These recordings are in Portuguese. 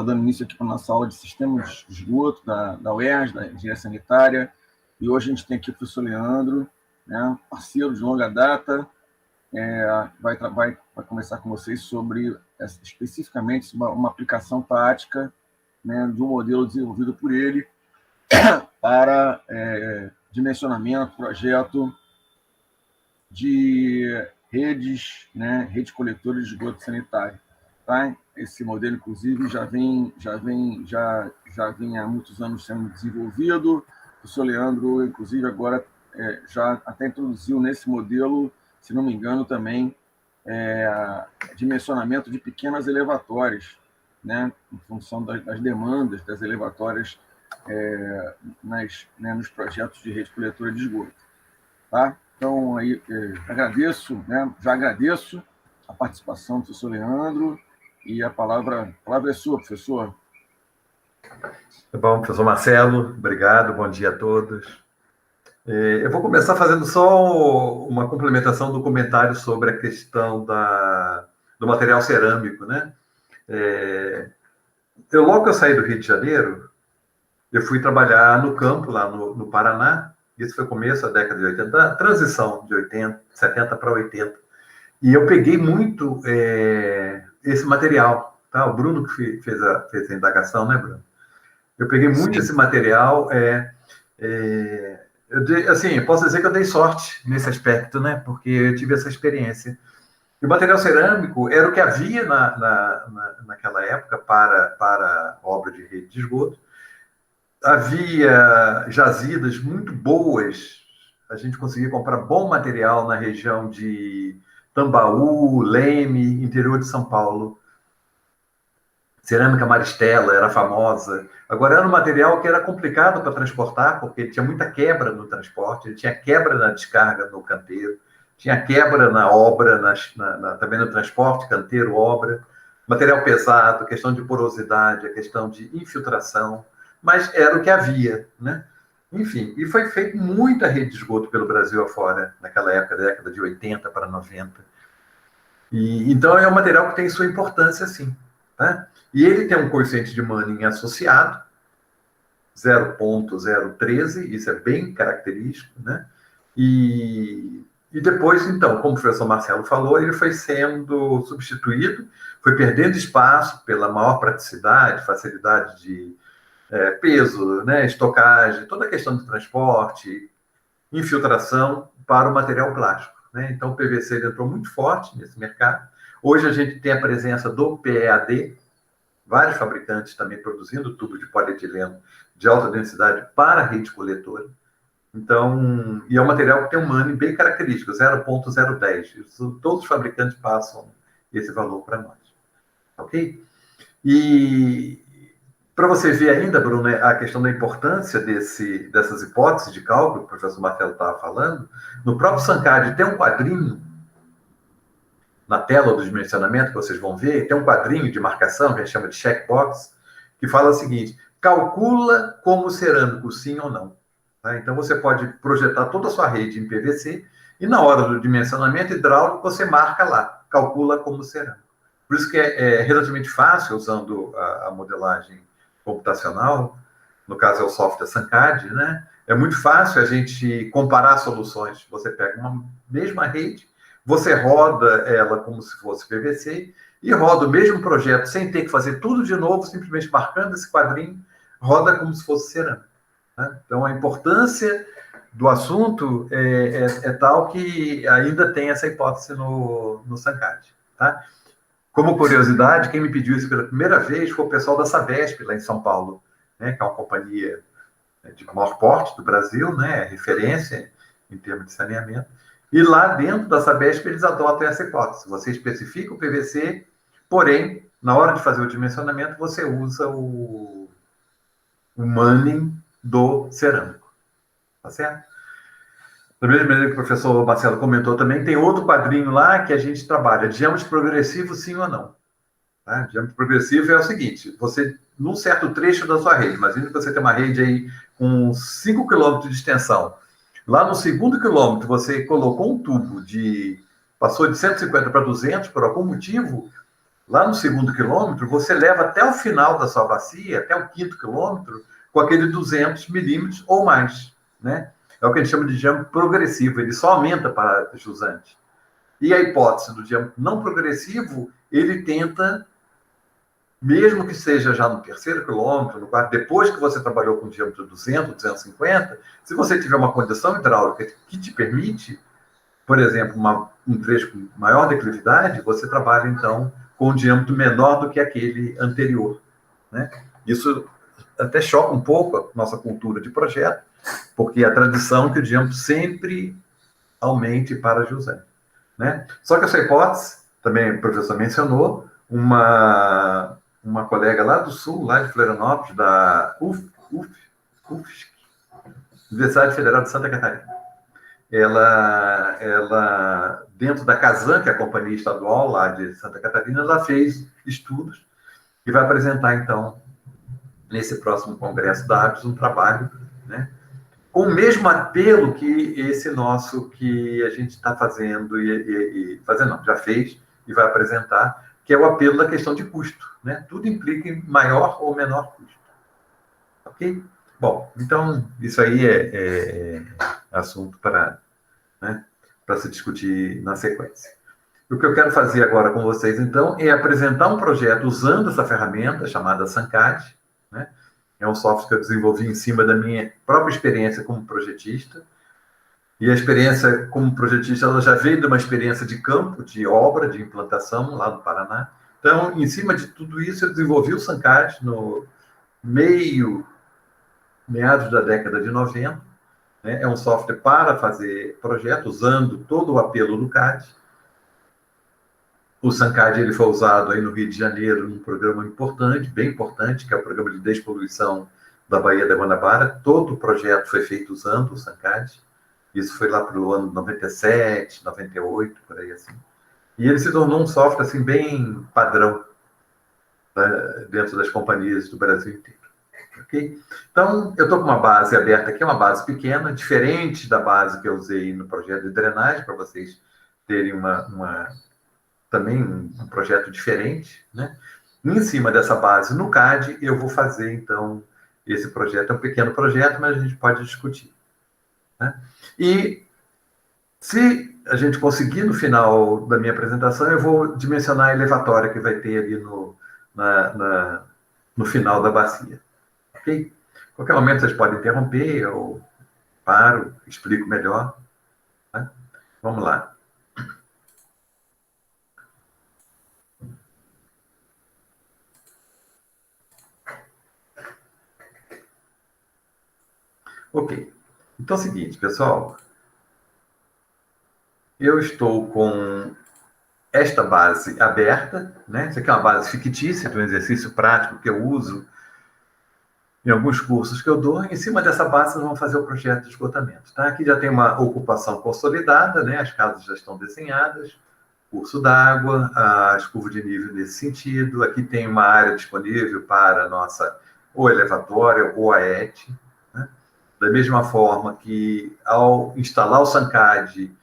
dando início aqui para a nossa aula de sistemas de esgoto da UERJ, da Engenharia Sanitária, e hoje a gente tem aqui o professor Leandro, né, parceiro de longa data, vai conversar com vocês sobre, especificamente, uma aplicação prática, né, de um modelo desenvolvido por ele para dimensionamento, projeto de redes, né, rede coletora de esgoto sanitário. Tá? Esse modelo, inclusive, já vem há muitos anos sendo desenvolvido. O professor Leandro, inclusive, agora já até introduziu nesse modelo, se não me engano, também dimensionamento de pequenas elevatórias, né, em função das demandas das elevatórias nos projetos de rede coletora de esgoto. Tá? Então, aí, já agradeço a participação do professor Leandro, e a palavra é sua, professor. Tá bom, professor Marcelo, obrigado, bom dia a todos. Eu vou começar fazendo só uma complementação do comentário sobre a questão do material cerâmico, né? Logo que eu saí do Rio de Janeiro, eu fui trabalhar no campo, lá no Paraná. Isso foi começo da década de 80, a transição de 70 para 80. E eu peguei muito esse material, tá? O Bruno que fez a indagação, né, Bruno? Eu peguei muito esse material. Eu posso dizer que eu dei sorte nesse aspecto, né? Porque eu tive essa experiência. E o material cerâmico era o que havia naquela época para obra de rede de esgoto. Havia jazidas muito boas. A gente conseguia comprar bom material na região de Tambaú, Leme, interior de São Paulo. Cerâmica Maristela era famosa. Agora, era um material que era complicado para transportar, porque ele tinha muita quebra no transporte, ele tinha quebra na descarga no canteiro, tinha quebra na obra, também no transporte, canteiro, obra. Material pesado, questão de porosidade, a questão de infiltração, mas era o que havia, né? Enfim, e foi feita muita rede de esgoto pelo Brasil afora, naquela época, década de 80 para 90. Então, é um material que tem sua importância, sim. Tá? E ele tem um coeficiente de Manning associado, 0,013, isso é bem característico, né? E depois, então, como o professor Marcelo falou, ele foi sendo substituído, foi perdendo espaço pela maior praticidade, facilidade de peso, né, estocagem, toda a questão de transporte, infiltração para o material plástico, né? Então, o PVC entrou muito forte nesse mercado. Hoje a gente tem a presença do PEAD, vários fabricantes também produzindo tubo de polietileno de alta densidade para a rede coletora. Então, e é um material que tem um Manning bem característico, 0,010. Todos os fabricantes passam esse valor para nós. Ok? E para você ver ainda, Bruno, a questão da importância dessas hipóteses de cálculo que o professor Marcelo estava falando, no próprio SANCAD tem um quadrinho na tela do dimensionamento que vocês vão ver, tem um quadrinho de marcação, que a gente chama de checkbox, que fala o seguinte: calcula como cerâmico, sim ou não. Tá? Então, você pode projetar toda a sua rede em PVC e, na hora do dimensionamento hidráulico, você marca lá, calcula como cerâmico. Por isso que é relativamente fácil, usando a modelagem computacional, no caso é o software SANCAD, né? É muito fácil a gente comparar soluções. Você pega uma mesma rede, você roda ela como se fosse PVC e roda o mesmo projeto sem ter que fazer tudo de novo, simplesmente marcando esse quadrinho, roda como se fosse cerâmica. Né? Então, a importância do assunto é tal que ainda tem essa hipótese no SANCAD. Tá? Como curiosidade, quem me pediu isso pela primeira vez foi o pessoal da Sabesp, lá em São Paulo, né? Que é uma companhia de maior porte do Brasil, né? Referência em termos de saneamento. E lá dentro da Sabesp eles adotam essa hipótese. Você especifica o PVC, porém, na hora de fazer o dimensionamento, você usa o Manning do cerâmico. Tá certo? Da mesma maneira que o professor Marcelo comentou também, tem outro quadrinho lá que a gente trabalha, diâmetro progressivo, sim ou não. Tá? Diâmetro progressivo é o seguinte: você, num certo trecho da sua rede, imagina que você tem uma rede aí com 5 km de extensão. Lá no segundo quilômetro, você colocou um tubo passou de 150 para 200 por algum motivo, Lá no segundo quilômetro, você leva até o final da sua bacia, até o quinto quilômetro, com aquele 200 milímetros ou mais, né? É o que a gente chama de diâmetro progressivo, ele só aumenta para jusante. E a hipótese do diâmetro não progressivo, ele tenta, mesmo que seja já no terceiro quilômetro, no quarto, depois que você trabalhou com diâmetro 200, 250, se você tiver uma condição hidráulica que te permite, por exemplo, um trecho com maior declividade, você trabalha, então, com um diâmetro menor do que aquele anterior, né? Isso até choca um pouco a nossa cultura de projeto, porque a tradição é que o diâmetro sempre aumente para José, né? Só que essa hipótese, também o professor mencionou, uma colega lá do Sul, lá de Florianópolis, da UFSC, Universidade Federal de Santa Catarina, ela, dentro da Casan, que é a companhia estadual lá de Santa Catarina, ela fez estudos e vai apresentar, então, nesse próximo congresso da ABS, um trabalho, né, com o mesmo apelo que esse nosso que a gente está fazendo, não, já fez e vai apresentar, que é o apelo da questão de custo, né? Tudo implica em maior ou menor custo. Ok? Bom, então, isso aí é assunto para, né, para se discutir na sequência. O que eu quero fazer agora com vocês, então, é apresentar um projeto usando essa ferramenta chamada SANCAD, né? É um software que eu desenvolvi em cima da minha própria experiência como projetista. E a experiência como projetista, ela já veio de uma experiência de campo, de obra, de implantação, lá no Paraná. Então, em cima de tudo isso, eu desenvolvi o SANCAD no meados da década de 90. Né? É um software para fazer projeto, usando todo o apelo do CAD. O SANCAD ele foi usado aí no Rio de Janeiro num programa importante, bem importante, que é o programa de despoluição da Baía da Guanabara. Todo o projeto foi feito usando o SANCAD. Isso foi lá para o ano 97, 98, por aí assim. E ele se tornou um software assim bem padrão, né, dentro das companhias do Brasil inteiro. Okay? Então, eu estou com uma base aberta aqui, uma base pequena, diferente da base que eu usei no projeto de drenagem, para vocês terem também um projeto diferente, né? Em cima dessa base, no CAD, eu vou fazer, então, esse projeto. É um pequeno projeto, mas a gente pode discutir. Né? E se a gente conseguir, no final da minha apresentação, eu vou dimensionar a elevatória que vai ter ali no final da bacia. Ok? A qualquer momento vocês podem interromper, eu paro, explico melhor. Tá? Vamos lá. Ok. Então é o seguinte, pessoal. Eu estou com esta base aberta, né? Isso aqui é uma base fictícia de um exercício prático que eu uso em alguns cursos que eu dou. Em cima dessa base, nós vamos fazer o projeto de esgotamento. Tá? Aqui já tem uma ocupação consolidada, né? As casas já estão desenhadas, curso d'água, as curvas de nível nesse sentido. Aqui tem uma área disponível para a nossa ou elevatória ou a ET. Né? Da mesma forma que, ao instalar o SANCAD,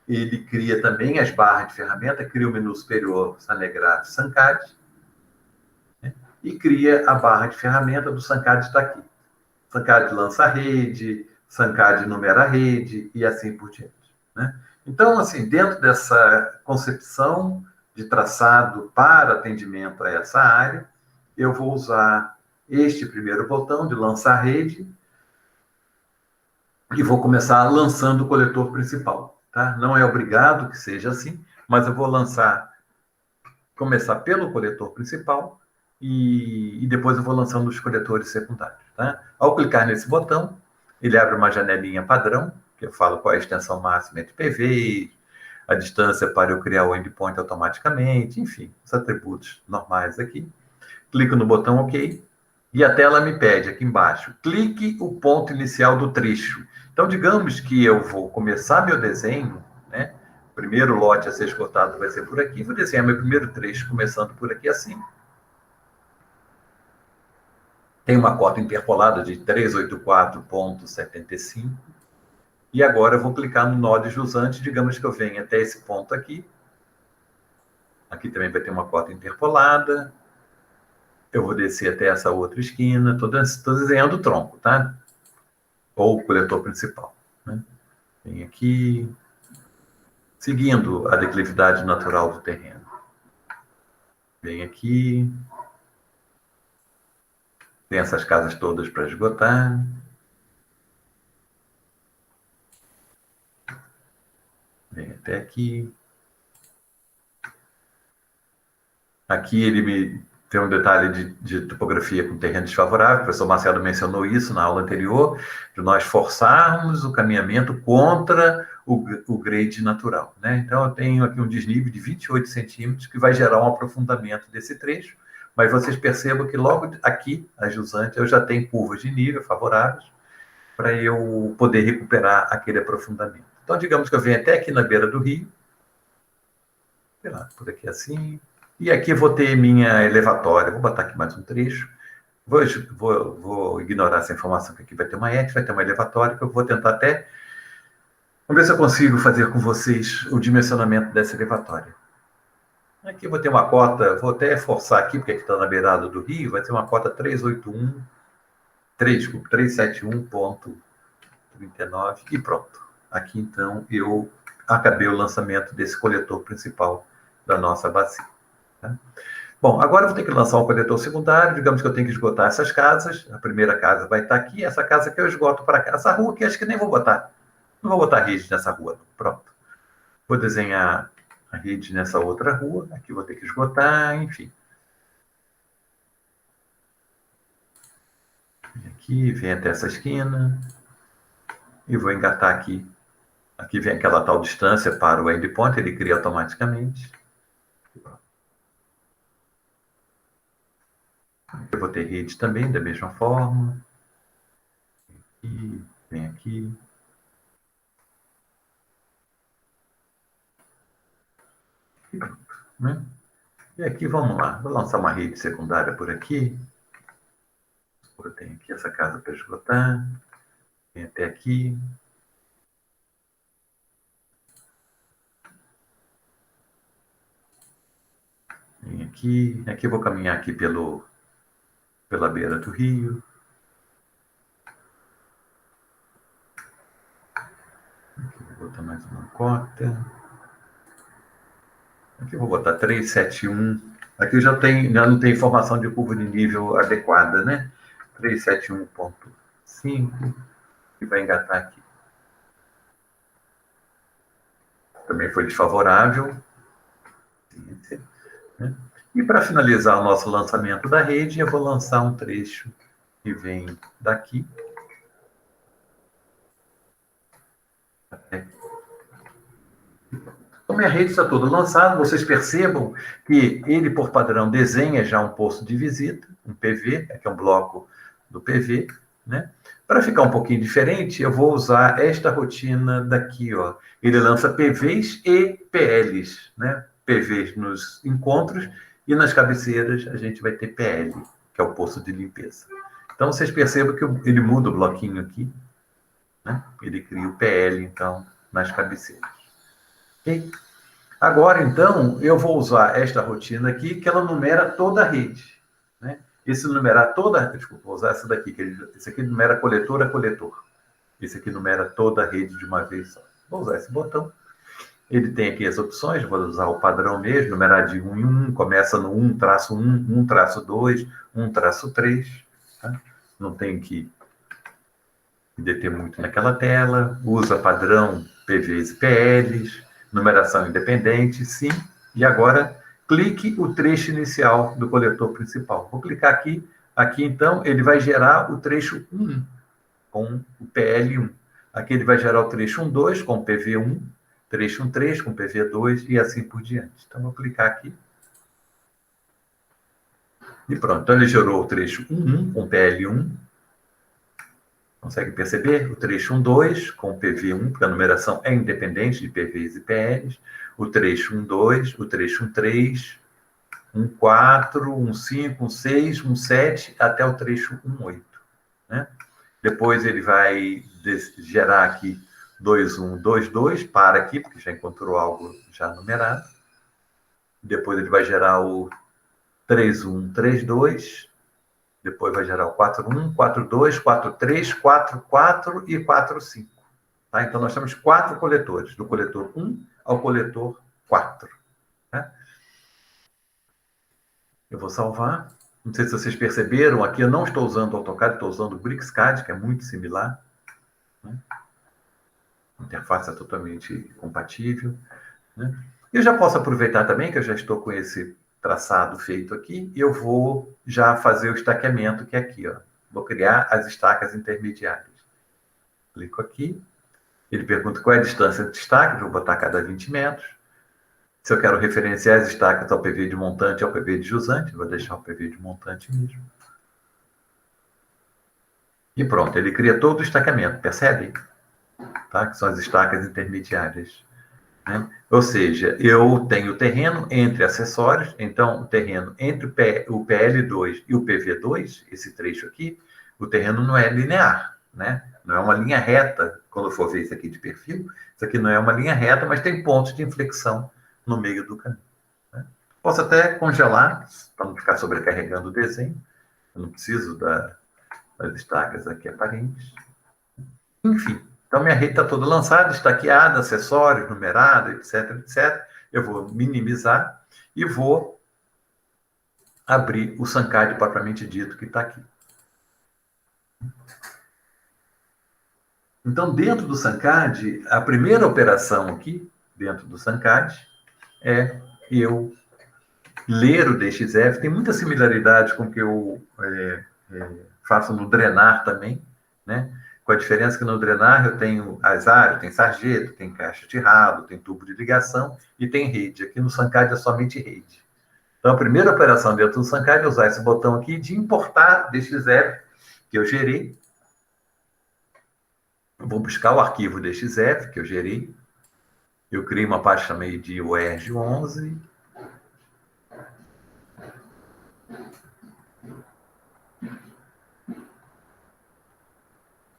ele cria também as barras de ferramenta, cria o menu superior Sanegraph SANCAD, né? E cria a barra de ferramenta do SANCAD está aqui. SANCAD lança a rede, SANCAD numera a rede e assim por diante. Né? Então, assim, dentro dessa concepção de traçado para atendimento a essa área, eu vou usar este primeiro botão de lançar rede e vou começar lançando o coletor principal. Tá? Não é obrigado que seja assim, mas eu vou começar pelo coletor principal e depois eu vou lançando os coletores secundários. Tá? Ao clicar nesse botão, ele abre uma janelinha padrão, que eu falo qual é a extensão máxima entre PV, a distância para eu criar o endpoint automaticamente, enfim, os atributos normais aqui. Clico no botão OK e a tela me pede aqui embaixo, clique o ponto inicial do trecho. Então, digamos que eu vou começar meu desenho, né? O primeiro lote a ser esgotado vai ser por aqui. Vou desenhar meu primeiro trecho começando por aqui assim. Tem uma cota interpolada de 384,75. E agora eu vou clicar no nó de jusante. Digamos que eu venha até esse ponto aqui. Aqui também vai ter uma cota interpolada. Eu vou descer até essa outra esquina. Estou desenhando o tronco, tá? Ou o coletor principal, né? Vem aqui, seguindo a declividade natural do terreno. Vem aqui. Tem essas casas todas para esgotar. Vem até aqui. Aqui ele me tem um detalhe de topografia com terreno desfavorável. O professor Marcelo mencionou isso na aula anterior, de nós forçarmos o caminhamento contra o grade natural, né? Então, eu tenho aqui um desnível de 28 centímetros que vai gerar um aprofundamento desse trecho, mas vocês percebam que logo aqui, a jusante, eu já tenho curvas de nível favoráveis para eu poder recuperar aquele aprofundamento. Então, digamos que eu venho até aqui na beira do rio, sei lá, por aqui assim, e aqui vou ter minha elevatória. Vou botar aqui mais um trecho. Vou ignorar essa informação, que aqui vai ter uma ET, vai ter uma elevatória, que eu vou tentar até... Vamos ver se eu consigo fazer com vocês o dimensionamento dessa elevatória. Aqui eu vou ter uma cota, vou até forçar aqui, porque aqui está na beirada do rio, vai ter uma cota 371.39 e pronto. Aqui, então, eu acabei o lançamento desse coletor principal da nossa bacia. Tá? Bom, agora eu vou ter que lançar um coletor secundário. Digamos que eu tenho que esgotar essas casas. A primeira casa vai estar aqui, essa casa que eu esgoto para cá. Essa rua aqui, acho que nem vou botar. Não vou botar rede nessa rua. Pronto. Vou desenhar a rede nessa outra rua. Aqui vou ter que esgotar, enfim. Aqui, vem até essa esquina. E vou engatar aqui. Aqui vem aquela tal distância para o endpoint, ele cria automaticamente. Eu vou ter rede também, da mesma forma. E vem aqui. E pronto, né? E aqui, vamos lá. Vou lançar uma rede secundária por aqui. Eu tenho aqui essa casa para esgotar. Vem até aqui. Vem aqui. Aqui eu vou caminhar aqui pela beira do rio. Aqui eu vou botar mais uma cota. Aqui eu vou botar 371. Aqui eu já não tem informação de curva de nível adequada, né? 371.5. E vai engatar aqui. Também foi desfavorável. Né? E para finalizar o nosso lançamento da rede, eu vou lançar um trecho que vem daqui. Então, minha rede está toda lançada. Vocês percebam que ele, por padrão, desenha já um posto de visita, um PV, aqui é um bloco do PV, né? Para ficar um pouquinho diferente, eu vou usar esta rotina daqui, ó. Ele lança PVs e PLs, né? PVs nos encontros e nas cabeceiras a gente vai ter PL, que é o posto de limpeza. Então, vocês percebam que ele muda o bloquinho aqui, né? Ele cria o PL, então, nas cabeceiras. Ok? Agora, então, eu vou usar esta rotina aqui, que ela numera toda a rede, né? Esse numerar toda... Desculpa, vou usar essa daqui, que esse aqui numera coletor a coletor. Esse aqui numera toda a rede de uma vez só. Vou usar esse botão. Ele tem aqui as opções, vou usar o padrão mesmo, numerar de 1 em 1, começa no 1-1, 1-2, 1-3. Tá? Não tem que deter muito naquela tela. Usa padrão PVs e PLs, numeração independente, sim. E agora, clique o trecho inicial do coletor principal. Vou clicar aqui. Aqui, então, ele vai gerar o trecho 1, com o PL1. Aqui ele vai gerar o trecho 1.2 com o PV1, trecho 1.3 com o PV2 e assim por diante. Então, vou clicar aqui. E pronto. Então, ele gerou o trecho 1.1 com o PL1. Consegue perceber? O trecho 1.2 com o PV1, porque a numeração é independente de PVs e PLs. O trecho 1.2, o trecho 1.3, 1.4, 1.5, 1.6, 1.7, até o trecho 1.8. Né? Depois ele vai gerar aqui 2.1, 2.2, para aqui, porque já encontrou algo já numerado. depois ele vai gerar o 3-1, 3-2, depois vai gerar o 4-1, 4-2, 4-3, 4-4 e 4-5. Tá? Então, nós temos 4 coletores, do coletor 1 ao coletor 4. Tá? Eu vou salvar. Não sei se vocês perceberam, aqui eu não estou usando o AutoCAD, estou usando o BricsCAD, que é muito similar. Né? A interface é totalmente compatível. Né? Eu já posso aproveitar também, que eu já estou com esse traçado feito aqui, e eu vou já fazer o estaqueamento, que é aqui. Ó. Vou criar as estacas intermediárias. Clico aqui. Ele pergunta qual é a distância de destaque, vou botar a cada 20 metros. Se eu quero referenciar as estacas ao PV de montante e ao PV de jusante, vou deixar o PV de montante mesmo. E pronto, ele cria todo o estaqueamento, percebe? Tá? Que são as estacas intermediárias. Né? Ou seja, eu tenho terreno entre acessórios, então o terreno entre o PL2 e o PV2, esse trecho aqui, o terreno não é linear, né? Não é uma linha reta, quando eu for ver isso aqui de perfil, isso aqui não é uma linha reta, mas tem pontos de inflexão no meio do caminho. Né? Posso até congelar, para não ficar sobrecarregando o desenho, eu não preciso das estacas aqui aparentes. Enfim. Então, minha rede está toda lançada, estaqueada, acessórios, numerada, etc, etc. Eu vou minimizar e vou abrir o SunCAD propriamente dito que está aqui. Então, dentro do SunCAD, a primeira operação aqui, dentro do SunCAD, é eu ler o DXF. Tem muita similaridade com o que eu faço no Drenar também, né? Com a diferença que no Drenar eu tenho as áreas, tem sarjeta, tem caixa de ralo, tem tubo de ligação e tem rede. Aqui no SunCAD é somente rede. Então, a primeira operação dentro do SunCAD é usar esse botão aqui de importar DXF que eu gerei. Eu vou buscar o arquivo DXF que eu gerei. Eu criei uma pasta chamei de UERJ11.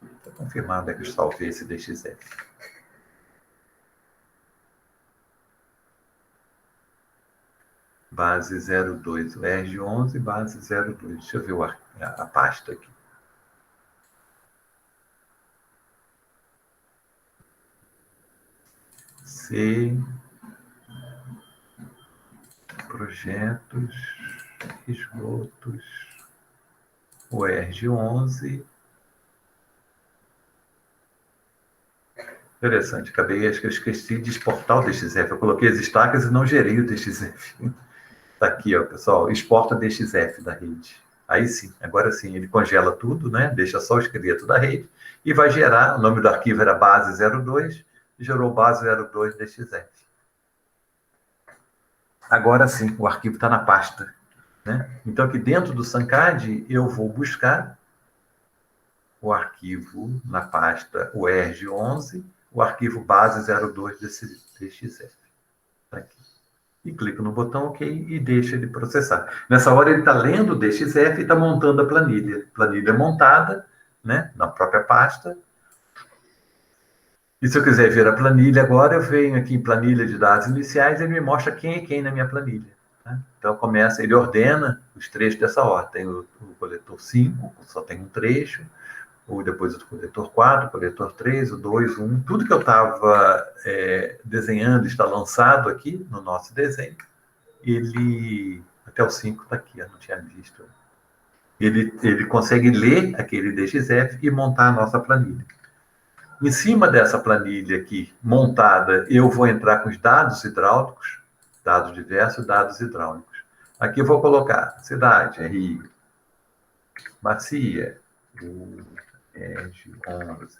Está confirmado que eu salvei esse DXF. Base 02, o UERJ11, base 02. Deixa eu ver a pasta aqui. C, projetos, esgotos, UERJ11. Interessante, acho que eu esqueci de exportar o DXF. Eu coloquei as estacas e não gerei o DXF. Está aqui, ó, pessoal, exporta DXF da rede. Aí sim, agora sim, ele congela tudo, né? Deixa só o esqueleto da rede e vai gerar, o nome do arquivo era base 02, gerou base 02 DXF. Agora sim, o arquivo está na pasta. Né? Então, aqui dentro do SunCAD, eu vou buscar o arquivo na pasta UERJ11, o arquivo base 02 DXF. Tá aqui. E clico no botão OK e deixa ele processar. Nessa hora ele está lendo o DXF e está montando a planilha. Planilha montada, né, na própria pasta. E se eu quiser ver a planilha agora, eu venho aqui em planilha de dados iniciais e ele me mostra quem é quem na minha planilha. Né? Então começa, ele ordena os trechos dessa ordem. Tem o coletor 5, só tem um trecho, ou depois o coletor 4, o coletor 3, o 2, o 1, tudo que eu estava desenhando está lançado aqui no nosso desenho. Ele, até o 5 está aqui, eu não tinha visto. Ele consegue ler aquele DXF e montar a nossa planilha. Em cima dessa planilha aqui, montada, eu vou entrar com os dados hidráulicos, dados diversos, dados hidráulicos. Aqui eu vou colocar cidade, Rio, bacia, UERJ11.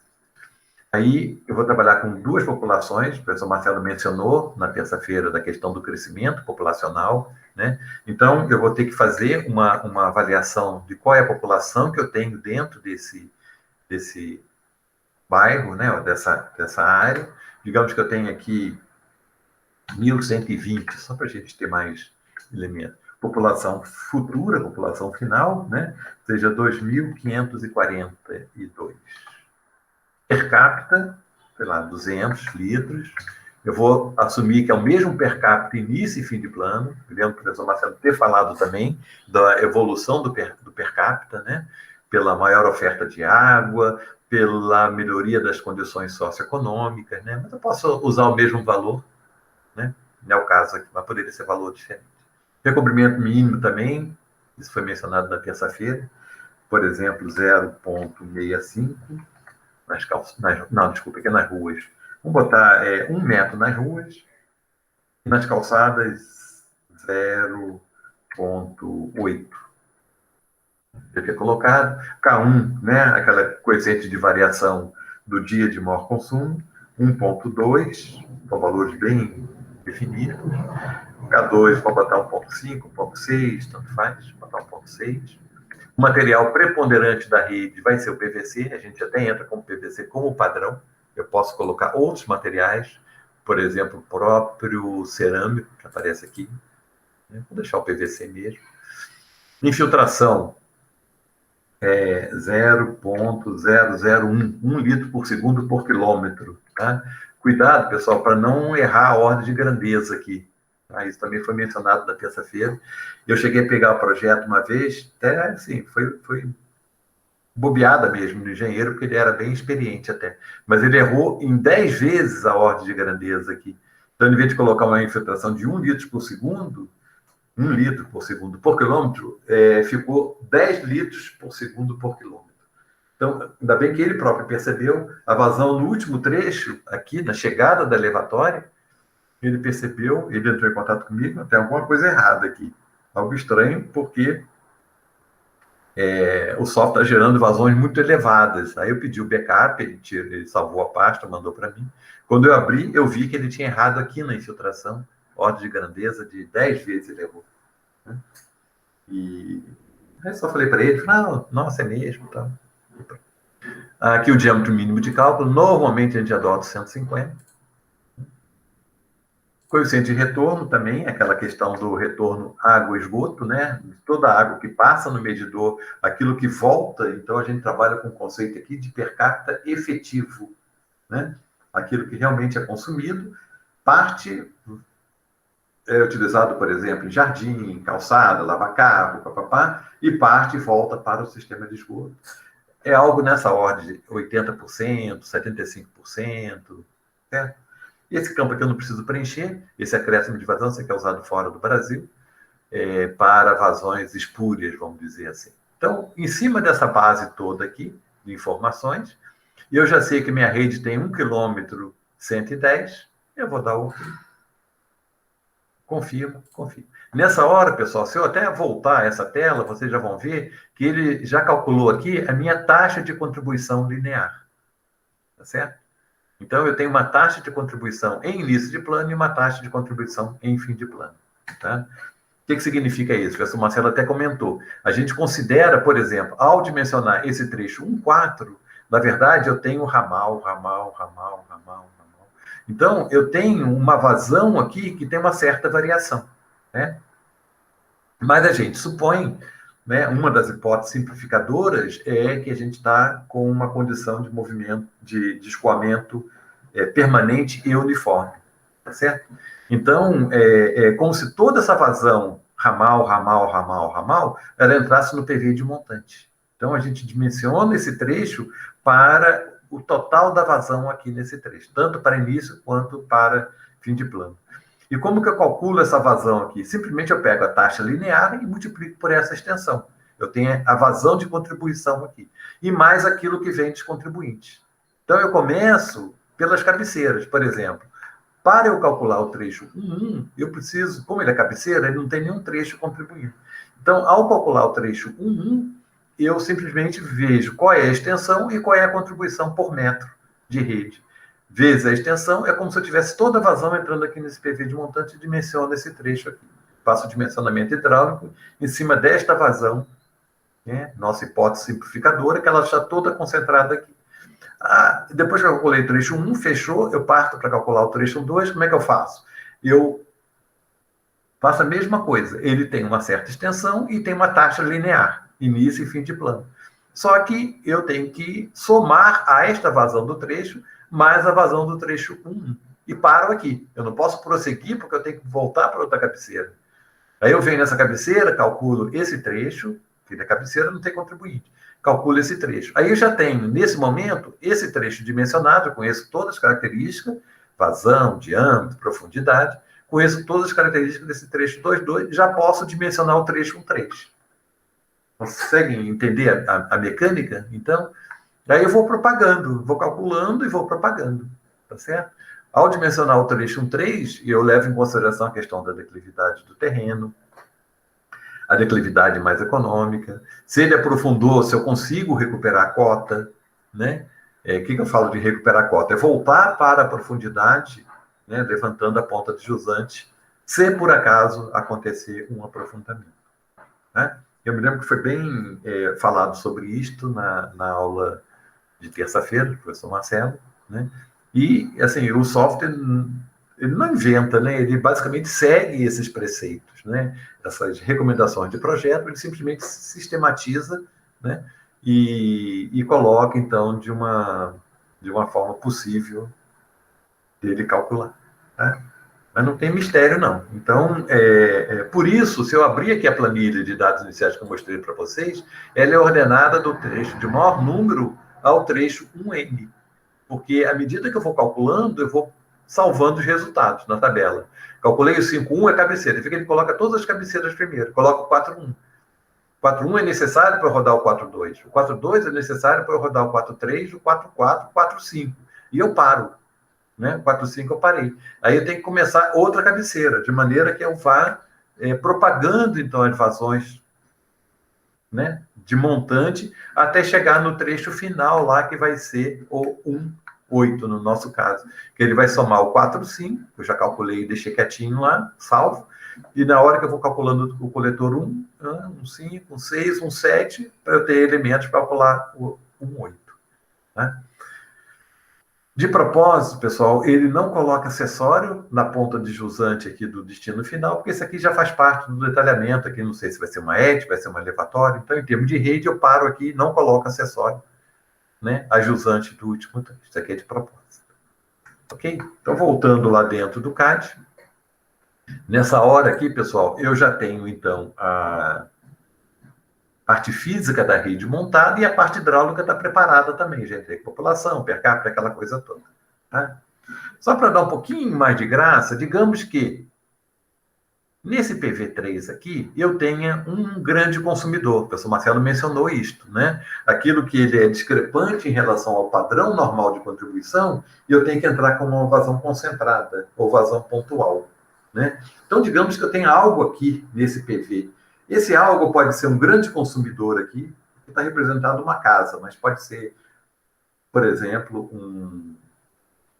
Aí eu vou trabalhar com 2 populações, o professor Marcelo mencionou na terça-feira da questão do crescimento populacional, né? Então eu vou ter que fazer uma avaliação de qual é a população que eu tenho dentro desse bairro, né? Dessa área. Digamos que eu tenho aqui 1.120, só para a gente ter mais elementos. População futura, população final, né? Seja 2.542. Per capita, sei lá, 200 litros. Eu vou assumir que é o mesmo per capita início e fim de plano. Lembro do professor Marcelo ter falado também da evolução do per capita, né? Pela maior oferta de água, pela melhoria das condições socioeconômicas, né? Mas eu posso usar o mesmo valor, né? Não é o caso aqui, mas poderia ser valor diferente. Recobrimento mínimo também, isso foi mencionado na terça-feira, por exemplo, 0,65 nas calças, não, desculpa, aqui é nas ruas. Vamos botar 1 metro nas ruas e nas calçadas 0,8. Eu tinha colocado K1, né, aquela coeficiente de variação do dia de maior consumo, 1,2, com valores bem definidos. K2 pode botar 1,5, 1,6, tanto faz, botar 1,6. O material preponderante da rede vai ser o PVC, a gente até entra com o PVC como padrão. Eu posso colocar outros materiais, por exemplo, o próprio cerâmico, que aparece aqui. Vou deixar o PVC mesmo. Infiltração é 0,001, 1 litro por segundo por quilômetro. Tá? Cuidado, pessoal, para não errar a ordem de grandeza aqui. Isso também foi mencionado na terça-feira. Eu cheguei a pegar o projeto uma vez, até assim, foi bobeada mesmo do engenheiro, porque ele era bem experiente até. Mas ele errou em 10 vezes a ordem de grandeza aqui. Então, em vez de colocar uma infiltração de 1 litro por segundo, 1 litro por segundo por quilômetro, ficou 10 litros por segundo por quilômetro. Então, ainda bem que ele próprio percebeu a vazão no último trecho, aqui na chegada da elevatória. Ele percebeu, ele entrou em contato comigo, tem alguma coisa errada aqui. Algo estranho, porque o software está gerando vazões muito elevadas. Aí eu pedi o backup, ele salvou a pasta, mandou para mim. Quando eu abri, eu vi que ele tinha errado aqui na infiltração, ordem de grandeza de 10 vezes ele errou. E aí só falei para ele, não, nossa, é mesmo. Tá. Aqui o diâmetro mínimo de cálculo, normalmente a gente adota 150. Coeficiente de retorno também, aquela questão do retorno água-esgoto, né? Toda a água que passa no medidor, aquilo que volta, então a gente trabalha com o conceito aqui de per capita efetivo, né? Aquilo que realmente é consumido, parte é utilizado, por exemplo, em jardim, calçada, lava-carro, papapá, e parte volta para o sistema de esgoto. É algo nessa ordem de 80%, 75%, certo? E esse campo aqui eu não preciso preencher, esse acréscimo de vazão, esse aqui é usado fora do Brasil, para vazões espúrias, vamos dizer assim. Então, em cima dessa base toda aqui, de informações, eu já sei que minha rede tem 1 km 110, eu vou dar o confirmo. Nessa hora, pessoal, se eu até voltar essa tela, vocês já vão ver que ele já calculou aqui a minha taxa de contribuição linear. Tá certo? Então, eu tenho uma taxa de contribuição em início de plano e uma taxa de contribuição em fim de plano. Tá? O que significa isso? O professor Marcelo até comentou. A gente considera, por exemplo, ao dimensionar esse trecho 1,4, na verdade, eu tenho ramal. Então, eu tenho uma vazão aqui que tem uma certa variação. Né? Mas a gente supõe, né, uma das hipóteses simplificadoras é que a gente está com uma condição de movimento, de escoamento permanente e uniforme, tá certo? Então, é como se toda essa vazão, ramal, ela entrasse no PV de montante. Então, a gente dimensiona esse trecho para o total da vazão aqui nesse trecho, tanto para início quanto para fim de plano. E como que eu calculo essa vazão aqui? Simplesmente eu pego a taxa linear e multiplico por essa extensão. Eu tenho a vazão de contribuição aqui. E mais aquilo que vem dos contribuintes. Então, eu começo pelas cabeceiras, por exemplo. Para eu calcular o trecho 1,1, eu preciso, como ele é cabeceira, ele não tem nenhum trecho contribuindo. Então, ao calcular o trecho 1,1, eu simplesmente vejo qual é a extensão e qual é a contribuição por metro de rede. Vezes a extensão, é como se eu tivesse toda a vazão entrando aqui nesse PV de montante e dimensiono esse trecho aqui. Faço o dimensionamento hidráulico em cima desta vazão, né? Nossa hipótese simplificadora, que ela está toda concentrada aqui. Depois que eu calculei o trecho 1, fechou, eu parto para calcular o trecho 2, como é que eu faço? Eu faço a mesma coisa. Ele tem uma certa extensão e tem uma taxa linear, início e fim de plano. Só que eu tenho que somar a esta vazão do trecho mais a vazão do trecho 1. e paro aqui. Eu não posso prosseguir porque eu tenho que voltar para outra cabeceira. Aí eu venho nessa cabeceira, calculo esse trecho, que da cabeceira não tem contribuinte. Calculo esse trecho. Aí eu já tenho, nesse momento, esse trecho dimensionado, eu conheço todas as características, vazão, diâmetro, profundidade, conheço todas as características desse trecho 2,2, já posso dimensionar o trecho 1,3. Conseguem entender a mecânica? Então, aí eu vou propagando, vou calculando e vou propagando, tá certo? Ao dimensionar o trecho 1,3, eu levo em consideração a questão da declividade do terreno, a declividade mais econômica, se ele aprofundou, se eu consigo recuperar a cota, né? O que eu falo de recuperar a cota? É voltar para a profundidade, né? Levantando a ponta de jusante, se por acaso acontecer um aprofundamento, né? Eu me lembro que foi bem falado sobre isto na aula de terça-feira, do professor Marcelo, né? E, assim, o software, ele não inventa, né? Ele basicamente segue esses preceitos, né? Essas recomendações de projeto, ele simplesmente sistematiza, né? E coloca, então, de uma forma possível dele calcular, tá? Mas não tem mistério, não. Então, por isso, se eu abrir aqui a planilha de dados iniciais que eu mostrei para vocês, ela é ordenada do trecho de maior número ao trecho 1N. Porque, à medida que eu vou calculando, eu vou salvando os resultados na tabela. Calculei o 5,1 é cabeceira. Fica, ele coloca todas as cabeceiras primeiro. Coloca o 4,1. O 4,1 é necessário para rodar o 4,2. O 4,2 é necessário para eu rodar o 4,3, o 4,4, o 4,5. E eu paro. Né? 4,5 eu parei. Aí eu tenho que começar outra cabeceira, de maneira que eu vá propagando, então, as vazões, né, de montante, até chegar no trecho final lá, que vai ser o 1,8, no nosso caso. Que ele vai somar o 4,5, que eu já calculei e deixei quietinho lá, salvo, e na hora que eu vou calculando o coletor 1, 1,5, 1,6, 1,7, para eu ter elementos para calcular o 1,8. Né? De propósito, pessoal, ele não coloca acessório na ponta de jusante aqui do destino final, porque isso aqui já faz parte do detalhamento. Aqui não sei se vai ser uma ET, vai ser uma elevatória. Então, em termos de rede, eu paro aqui e não coloco acessório, né, a jusante do último trecho. Isso aqui é de propósito. Ok? Então, voltando lá dentro do CAD. Nessa hora aqui, pessoal, eu já tenho, então, a parte física da rede montada e a parte hidráulica está preparada também, gente. População, per capita, aquela coisa toda. Tá? Só para dar um pouquinho mais de graça, digamos que nesse PV3 aqui, eu tenha um grande consumidor. O professor Marcelo mencionou isto, né? Aquilo que ele é discrepante em relação ao padrão normal de contribuição, eu tenho que entrar com uma vazão concentrada ou vazão pontual, né? Então, digamos que eu tenha algo aqui nesse PV. Esse algo pode ser um grande consumidor aqui, que está representado uma casa, mas pode ser, por exemplo,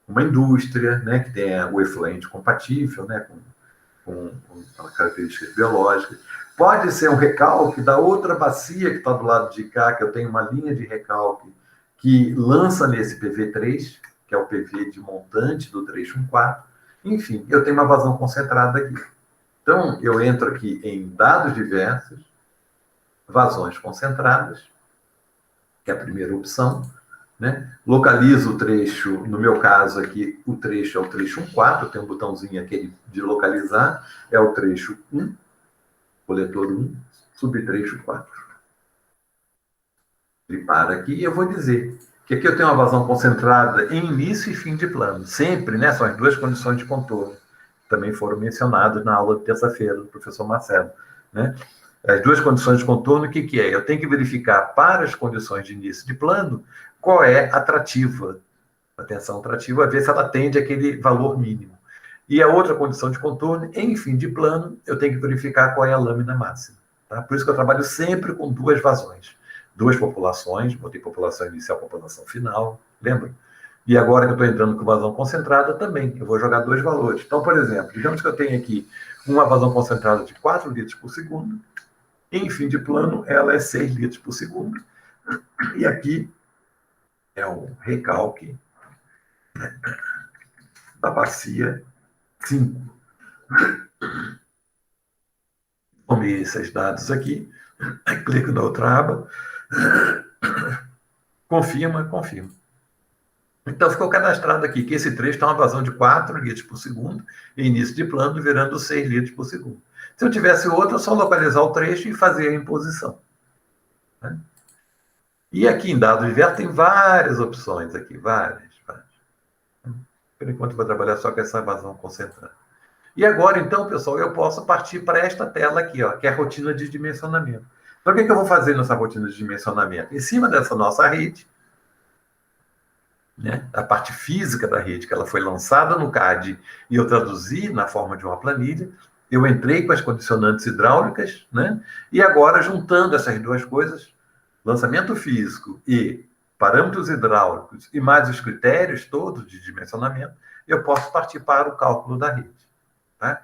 uma indústria, né, que tenha o efluente compatível, né, com características biológicas. Pode ser um recalque da outra bacia que está do lado de cá, que eu tenho uma linha de recalque que lança nesse PV3, que é o PV de montante do trecho 1,4. Enfim, eu tenho uma vazão concentrada aqui. Então, eu entro aqui em dados diversos, vazões concentradas, que é a primeira opção, né? Localizo o trecho, no meu caso aqui, o trecho é o trecho 1,4, tem um botãozinho aqui de localizar, é o trecho 1, coletor 1, subtrecho 4. Ele para aqui e eu vou dizer que aqui eu tenho uma vazão concentrada em início e fim de plano. Sempre, né? São as duas condições de contorno. Também foram mencionadas na aula de terça-feira do professor Marcelo, né? As duas condições de contorno, o que é? Eu tenho que verificar para as condições de início de plano qual é atrativa, a tensão atrativa, ver se ela atende aquele valor mínimo. E a outra condição de contorno, em fim de plano, eu tenho que verificar qual é a lâmina máxima. Tá? Por isso que eu trabalho sempre com duas vazões. Duas populações, botei população inicial, população final, lembra? E agora que eu estou entrando com vazão concentrada, também, eu vou jogar dois valores. Então, por exemplo, digamos que eu tenho aqui uma vazão concentrada de 4 litros por segundo, em fim de plano, ela é 6 litros por segundo. E aqui é o recalque da bacia 5. Tomei esses dados aqui, clico na outra aba, confirma. Então, ficou cadastrado aqui que esse trecho tem uma vazão de 4 litros por segundo, e início de plano virando 6 litros por segundo. Se eu tivesse outro, é só localizar o trecho e fazer a imposição. Né? E aqui em dados diversos tem várias opções aqui, várias. Por enquanto, eu vou trabalhar só com essa vazão concentrada. E agora, então, pessoal, eu posso partir para esta tela aqui, ó, que é a rotina de dimensionamento. Então, o que eu vou fazer nessa rotina de dimensionamento? Em cima dessa nossa rede, né, a parte física da rede, que ela foi lançada no CAD e eu traduzi na forma de uma planilha, eu entrei com as condicionantes hidráulicas, né, e agora, juntando essas duas coisas, lançamento físico e parâmetros hidráulicos e mais os critérios todos de dimensionamento, eu posso partir para o cálculo da rede. Tá?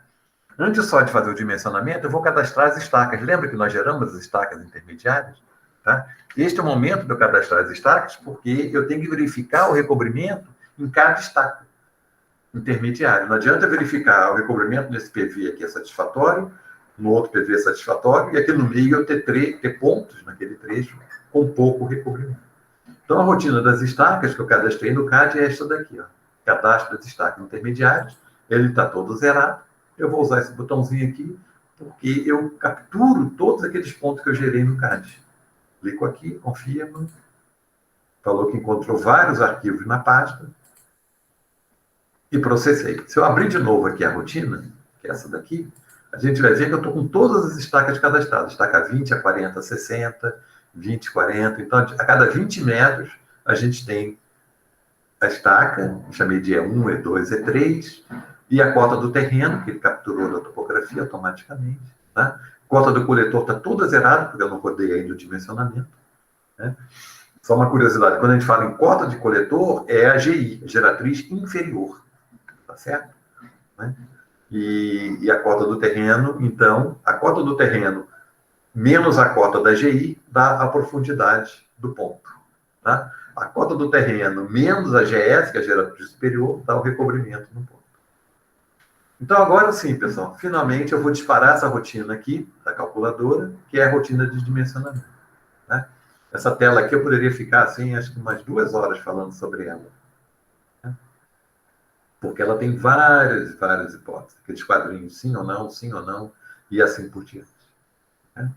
Antes só de fazer o dimensionamento, eu vou cadastrar as estacas. Lembra que nós geramos as estacas intermediárias? Tá? Este é o momento de eu cadastrar as estacas, porque eu tenho que verificar o recobrimento em cada estaca intermediária. Não adianta verificar o recobrimento nesse PV aqui é satisfatório, no outro PV é satisfatório, e aqui no meio eu ter pontos naquele trecho com pouco recobrimento. Então, a rotina das estacas que eu cadastrei no CAD é esta daqui. Ó. Cadastro das estacas intermediárias, ele está todo zerado. Eu vou usar esse botãozinho aqui, porque eu capturo todos aqueles pontos que eu gerei no CAD. Clico aqui, confirmo. Falou que encontrou vários arquivos na pasta. E processei. Se eu abrir de novo aqui a rotina, que é essa daqui, a gente vai ver que eu estou com todas as estacas cadastradas. Estaca 20, a 40, a 60, 20, 40. Então, a cada 20 metros, a gente tem a estaca, chamei de E1, E2, E3, e a cota do terreno, que ele capturou da topografia automaticamente. Tá? Cota do coletor está toda zerada, porque eu não rodei ainda o dimensionamento. Né? Só uma curiosidade, quando a gente fala em cota de coletor, é a GI, a geratriz inferior. Tá certo? Né? E a cota do terreno, então, a cota do terreno menos a cota da GI dá a profundidade do ponto. Tá? A cota do terreno menos a GS, que é a geratriz superior, dá o recobrimento no ponto. Então, agora sim, pessoal, finalmente eu vou disparar essa rotina aqui, da calculadora, que é a rotina de dimensionamento. Né? Essa tela aqui eu poderia ficar, assim, acho que umas 2 horas falando sobre ela. Né? Porque ela tem várias hipóteses. Aqueles quadrinhos, sim ou não, e assim por diante. Né?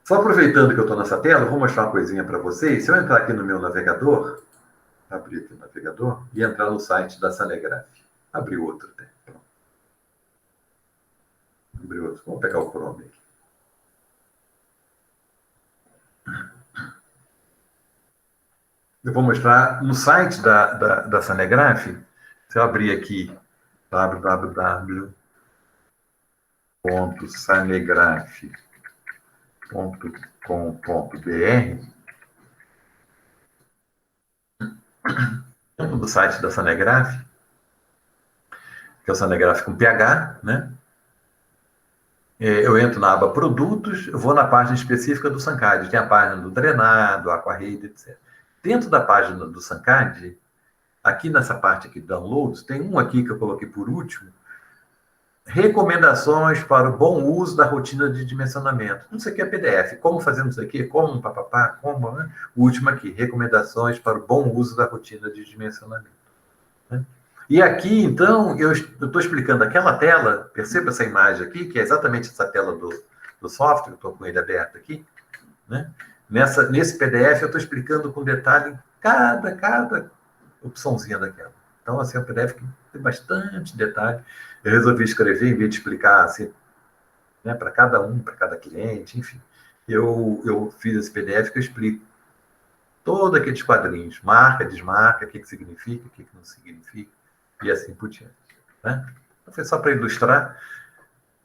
Só aproveitando que eu estou nessa tela, eu vou mostrar uma coisinha para vocês. Se eu entrar aqui no meu navegador, abrir aqui o navegador, e entrar no site da Sanegraph. Abrir outro até. Pronto. Abrir outro. Vamos pegar o Chrome aqui. Eu vou mostrar no site da Sanegraph. Se eu abrir aqui www.sanegraph.com.br, no site da Sanegraph, que é o Sanegraph com PH, né? Eu entro na aba Produtos, eu vou na página específica do SANCAD, tem a página do drenado, aquarrede, etc. Dentro da página do SANCAD, aqui nessa parte aqui de downloads, tem um aqui que eu coloquei por último, recomendações para o bom uso da rotina de dimensionamento. Isso aqui é PDF. Como fazemos isso aqui? Como, papapá, como, né? O último aqui, recomendações para o bom uso da rotina de dimensionamento. Né? E aqui, então, eu estou explicando aquela tela, perceba essa imagem aqui, que é exatamente essa tela do software, eu estou com ele aberto aqui. Né? Nesse PDF, eu estou explicando com detalhe cada opçãozinha daquela. Então, assim, é um PDF que tem bastante detalhe. Eu resolvi escrever, em vez de explicar assim, né, para cada cliente, enfim. Eu fiz esse PDF que eu explico todos aqueles quadrinhos, marca, desmarca, o que significa, o que não significa, e assim por diante. Né? Então, foi só para ilustrar.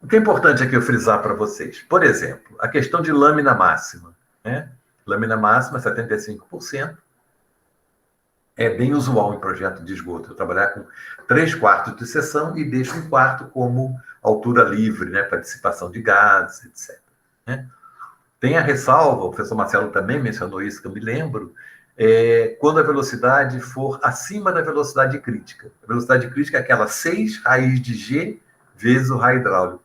O que é importante aqui eu frisar para vocês? Por exemplo, a questão de lâmina máxima. Né? Lâmina máxima, 75%. É bem usual em projeto de esgoto, eu trabalhar com 3/4 de seção e deixo 1/4 como altura livre, né, para dissipação de gases, etc. Né? Tem a ressalva, o professor Marcelo também mencionou isso, que eu me lembro, quando a velocidade for acima da velocidade crítica. A velocidade crítica é aquela 6 raiz de G vezes o raio hidráulico.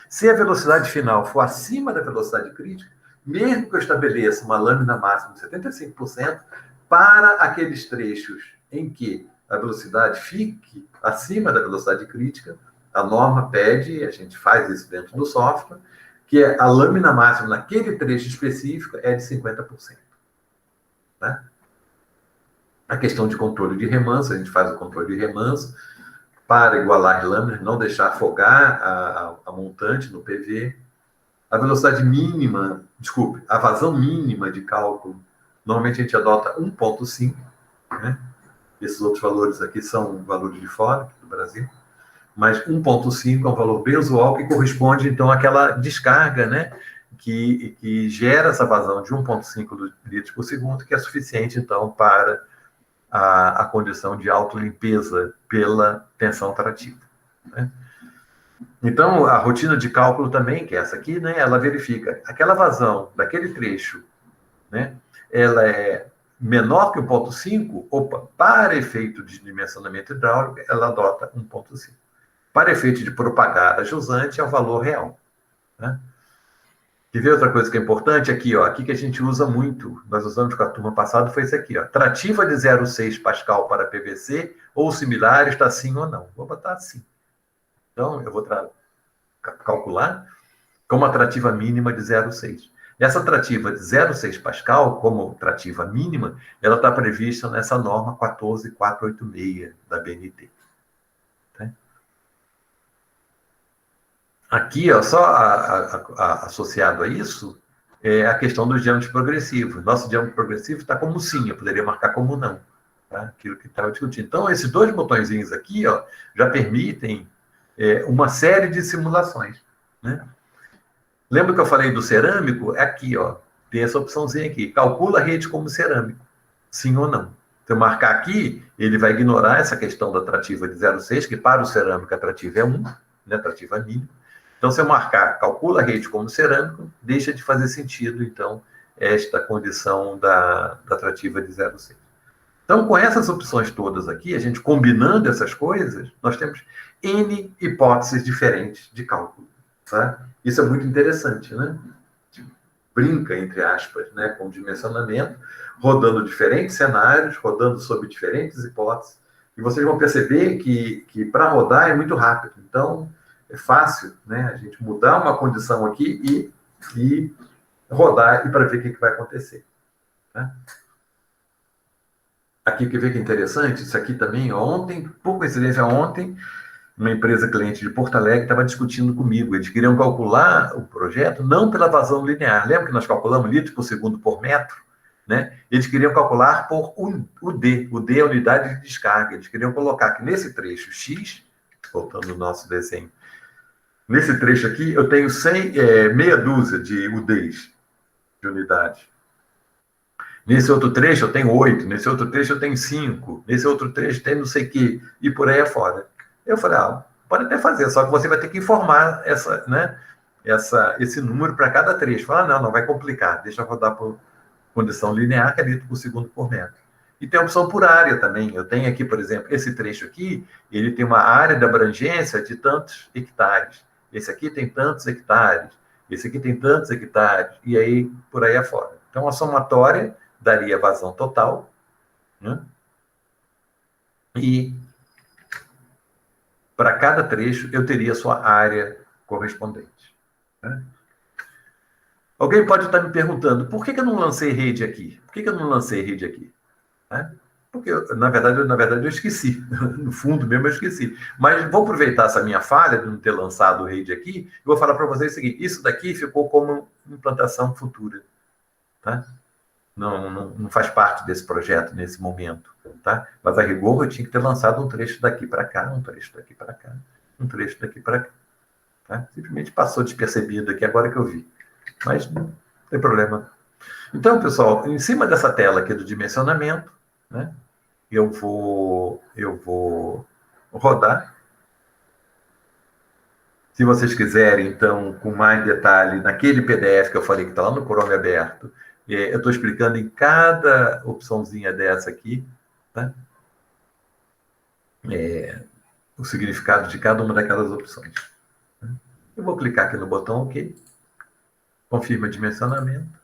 Se a velocidade final for acima da velocidade crítica, mesmo que eu estabeleça uma lâmina máxima de 75%, para aqueles trechos em que a velocidade fique acima da velocidade crítica, a norma pede, a gente faz isso dentro do software, que a lâmina máxima naquele trecho específico é de 50%. Né? A questão de controle de remanso, a gente faz o controle de remanso para igualar as lâminas, não deixar afogar a montante no PV. A velocidade mínima, desculpe, a vazão mínima de cálculo, normalmente a gente adota 1,5, né? Esses outros valores aqui são valores de fora, do Brasil, mas 1,5 é um valor bem usual que corresponde, então, àquela descarga, né? Que gera essa vazão de 1,5 litros por segundo, que é suficiente, então, para a condição de autolimpeza pela tensão trativa. Né? Então, a rotina de cálculo também, que é essa aqui, né, ela verifica aquela vazão daquele trecho, né, ela é menor que 1,5, opa, para efeito de dimensionamento hidráulico, ela adota 1,5. Para efeito de propagada jusante, é o valor real. Né? Quer ver outra coisa que é importante? Aqui, ó, aqui que a gente usa muito, nós usamos com a turma passada, foi isso aqui, ó. Trativa de 0,6 Pascal para PVC ou similar está sim ou não. Vou botar assim. Então, eu vou calcular como a trativa mínima de 0,6. Essa trativa de 0,6 Pascal, como trativa mínima, ela está prevista nessa norma 14486 da BNT. Tá? Aqui, ó, só associado a isso, é a questão dos diâmetros progressivos. Nosso diâmetro progressivo está como sim, eu poderia marcar como não. Tá? Aquilo que estava discutindo. Então, esses dois botõezinhos aqui, ó, já permitem uma série de simulações. Né? Lembra que eu falei do cerâmico? É aqui, ó, tem essa opçãozinha aqui. Calcula a rede como cerâmico, sim ou não. Se eu marcar aqui, ele vai ignorar essa questão da trativa de 0,6, que para o cerâmico a trativa é 1, né, trativa mínima. Então, se eu marcar calcula a rede como cerâmico, deixa de fazer sentido, então, esta condição da trativa de 0,6. Então, com essas opções todas aqui, a gente combinando essas coisas, nós temos N hipóteses diferentes de cálculo. Tá? Isso é muito interessante, né? Brinca, entre aspas, né, com o dimensionamento, rodando diferentes cenários, rodando sob diferentes hipóteses, e vocês vão perceber que para rodar é muito rápido. Então, é fácil, né, a gente mudar uma condição aqui e rodar e para ver o que vai acontecer. Né? Aqui, quer ver que é interessante? Isso aqui também, ontem, por coincidência, ontem, uma empresa cliente de Porto Alegre estava discutindo comigo. Eles queriam calcular o projeto não pela vazão linear. Lembra que nós calculamos litros por segundo por metro? Né? Eles queriam calcular por o D. O D é a unidade de descarga. Eles queriam colocar que nesse trecho X, voltando ao nosso desenho, nesse trecho aqui, eu tenho meia dúzia de UDs, de unidade. Nesse outro trecho eu tenho 8, nesse outro trecho eu tenho 5, nesse outro trecho tem não sei o quê, e por aí afora. Eu falei, pode até fazer, só que você vai ter que informar esse número para cada trecho. Fala, não vai complicar, deixa eu rodar por condição linear, que é litro por segundo por metro. E tem a opção por área também. Eu tenho aqui, por exemplo, esse trecho aqui, ele tem uma área de abrangência de tantos hectares. Esse aqui tem tantos hectares, esse aqui tem tantos hectares, e aí por aí afora. Então, a somatória daria vazão total, né? E para cada trecho eu teria a sua área correspondente. Né? Alguém pode estar me perguntando, por que eu não lancei rede aqui? Por que eu não lancei rede aqui? Né? Porque, na verdade, eu esqueci. No fundo mesmo, eu esqueci. Mas vou aproveitar essa minha falha de não ter lançado rede aqui e vou falar para vocês o seguinte, isso daqui ficou como implantação futura. Tá? Não faz parte desse projeto nesse momento, tá? Mas a rigor eu tinha que ter lançado um trecho daqui para cá, um trecho daqui para cá, um trecho daqui para cá, tá? Simplesmente passou despercebido aqui agora que eu vi, mas não tem problema. Então, pessoal, em cima dessa tela aqui do dimensionamento, né? Eu vou rodar. Se vocês quiserem, então, com mais detalhe, naquele PDF que eu falei que está lá no Chrome aberto, eu estou explicando em cada opçãozinha dessa aqui, tá? O significado de cada uma daquelas opções. Eu vou clicar aqui no botão OK, confirma dimensionamento.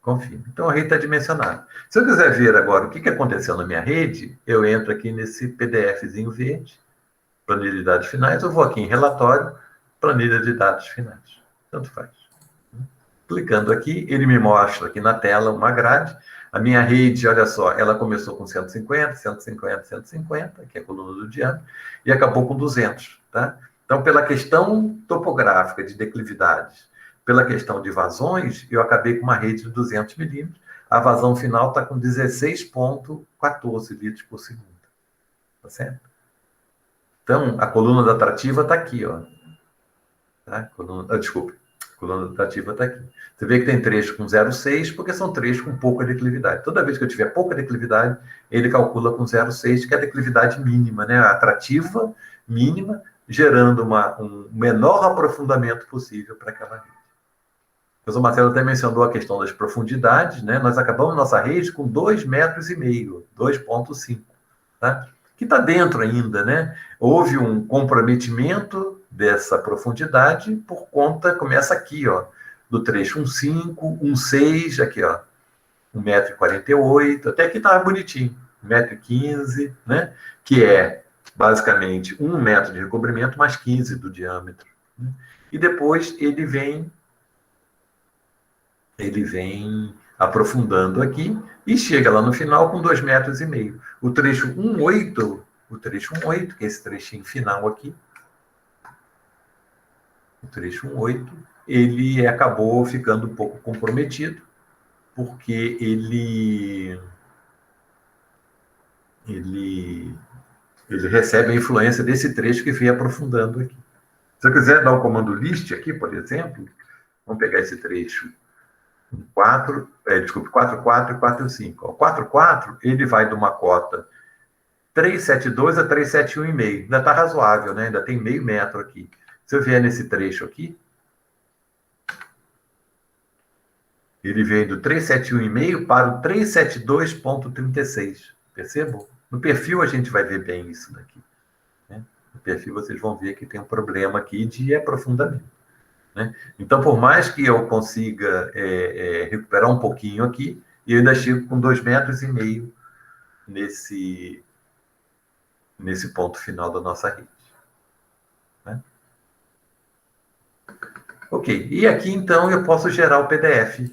Confirma. Então, a rede está dimensionada. Se eu quiser ver agora o que aconteceu na minha rede, eu entro aqui nesse PDFzinho verde, planilha de dados finais, eu vou aqui em relatório, planilha de dados finais. Tanto faz. Clicando aqui, ele me mostra aqui na tela uma grade. A minha rede, olha só, ela começou com 150, 150, 150, que é a coluna do diâmetro, e acabou com 200, tá? Então, pela questão topográfica de declividades, pela questão de vazões, eu acabei com uma rede de 200 milímetros. A vazão final está com 16,14 litros por segundo. Tá certo? Então, a coluna da atrativa está aqui, ó. Tá? Desculpe, a coluna da atrativa está aqui. Você vê que tem trecho com 0,6, porque são trechos com pouca declividade. Toda vez que eu tiver pouca declividade, ele calcula com 0,6, que é a declividade mínima, né? A atrativa mínima, gerando um menor aprofundamento possível para aquela rede. O professor Marcelo até mencionou a questão das profundidades, né? Nós acabamos nossa rede com 2,5 metros, 2,5, tá? Que está dentro ainda, né? Houve um comprometimento dessa profundidade por conta, começa aqui, ó, do trecho 1,5, 1,6, aqui, ó, 1,48 m, até que estava bonitinho, 1,15 m, né? Que é basicamente 1 metro de recobrimento mais 15 do diâmetro, né? E depois ele vem aprofundando aqui e chega lá no final com 2,5 metros. O trecho 1,8, que é esse trechinho final aqui, o trecho 1,8, ele acabou ficando um pouco comprometido, porque ele recebe a influência desse trecho que vem aprofundando aqui. Se eu quiser dar o comando list aqui, por exemplo, vamos pegar esse trecho 4,4 e 4,5. O 4,4, ele vai de uma cota 3,72 a 3,71,5. Ainda está razoável, né? Ainda tem meio metro aqui. Se eu vier nesse trecho aqui, ele vem do 3,71,5 para o 3,72,36. Percebam? No perfil a gente vai ver bem isso daqui, né? No perfil vocês vão ver que tem um problema aqui de aprofundamento, né? Então, por mais que eu consiga recuperar um pouquinho aqui, eu ainda chego com 2,5 metros nesse ponto final da nossa rede, né? Ok, e aqui então eu posso gerar o PDF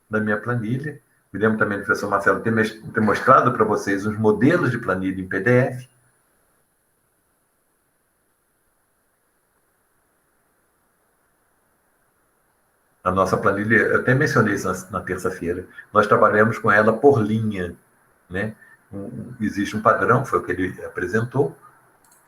da minha planilha. Me lembro também do professor Marcelo ter mostrado para vocês os modelos de planilha em PDF. A nossa planilha, eu até mencionei isso na terça-feira, nós trabalhamos com ela por linha, né? Existe um padrão, foi o que ele apresentou,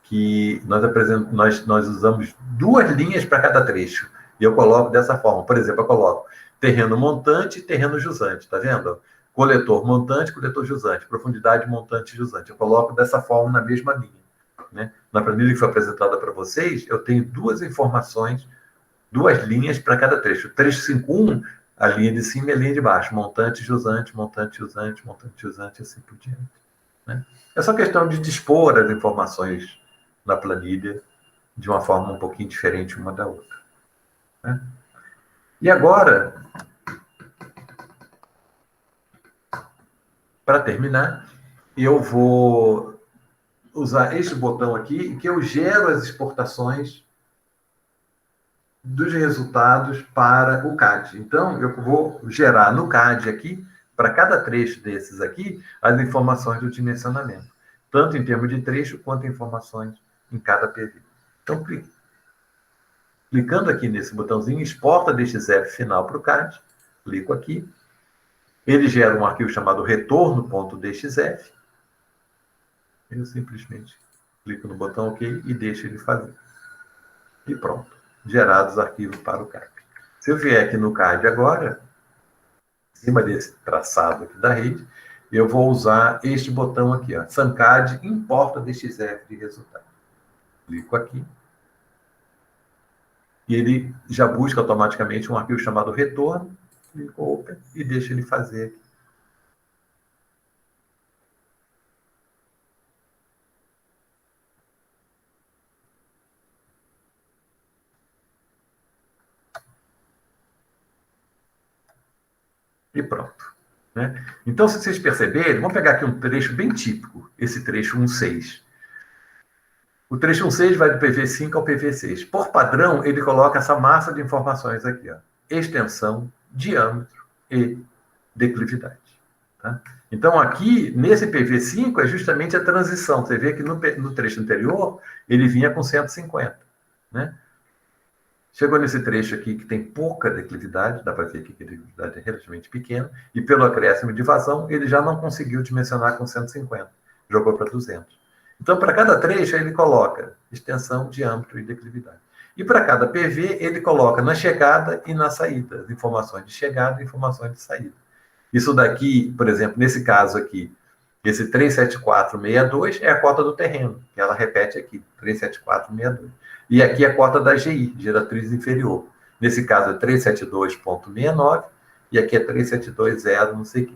que nós usamos 2 linhas para cada trecho. E eu coloco dessa forma. Por exemplo, eu coloco terreno montante e terreno jusante, tá vendo? Coletor montante, coletor jusante, profundidade montante e jusante. Eu coloco dessa forma na mesma linha, né? Na planilha que foi apresentada para vocês, eu tenho 2 informações, 2 linhas para cada trecho. Trecho 5.1, a linha de cima e a linha de baixo. Montante, jusante, montante, jusante, montante, jusante, assim por diante, né? É só questão de dispor as informações na planilha de uma forma um pouquinho diferente uma da outra, né? E agora, para terminar, eu vou usar este botão aqui, que eu gero as exportações dos resultados para o CAD. Então, eu vou gerar no CAD aqui, para cada trecho desses aqui, as informações do dimensionamento, tanto em termos de trecho, quanto informações em cada PV. Então, clicando aqui nesse botãozinho, exporta DXF final para o CAD, clico aqui, ele gera um arquivo chamado retorno.dxf, eu simplesmente clico no botão OK e deixo ele fazer. E pronto, gerados arquivos para o CAD. Se eu vier aqui no CAD agora, em cima desse traçado aqui da rede, eu vou usar este botão aqui, ó, SunCAD importa DXF de resultado. Clico aqui. E ele já busca automaticamente um arquivo chamado retorno, clico Open e deixa ele fazer aqui. E pronto. Né? Então, se vocês perceberem, vamos pegar aqui um trecho bem típico, esse trecho 1.6. O trecho 1.6 vai do PV5 ao PV6. Por padrão, ele coloca essa massa de informações aqui. Ó. Extensão, diâmetro e declividade. Tá? Então, aqui, nesse PV5, é justamente a transição. Você vê que no trecho anterior, ele vinha com 150. Né? Chegou nesse trecho aqui, que tem pouca declividade, dá para ver aqui que a declividade é relativamente pequena, e pelo acréscimo de vazão, ele já não conseguiu dimensionar com 150, jogou para 200. Então, para cada trecho, ele coloca extensão, diâmetro e declividade. E para cada PV, ele coloca na chegada e na saída, as informações de chegada e informações de saída. Isso daqui, por exemplo, nesse caso aqui, esse 37462 é a cota do terreno, que ela repete aqui, 37462. E aqui é a cota da GI, geratriz inferior. Nesse caso é 372,69 e aqui é 372,0, não sei o quê.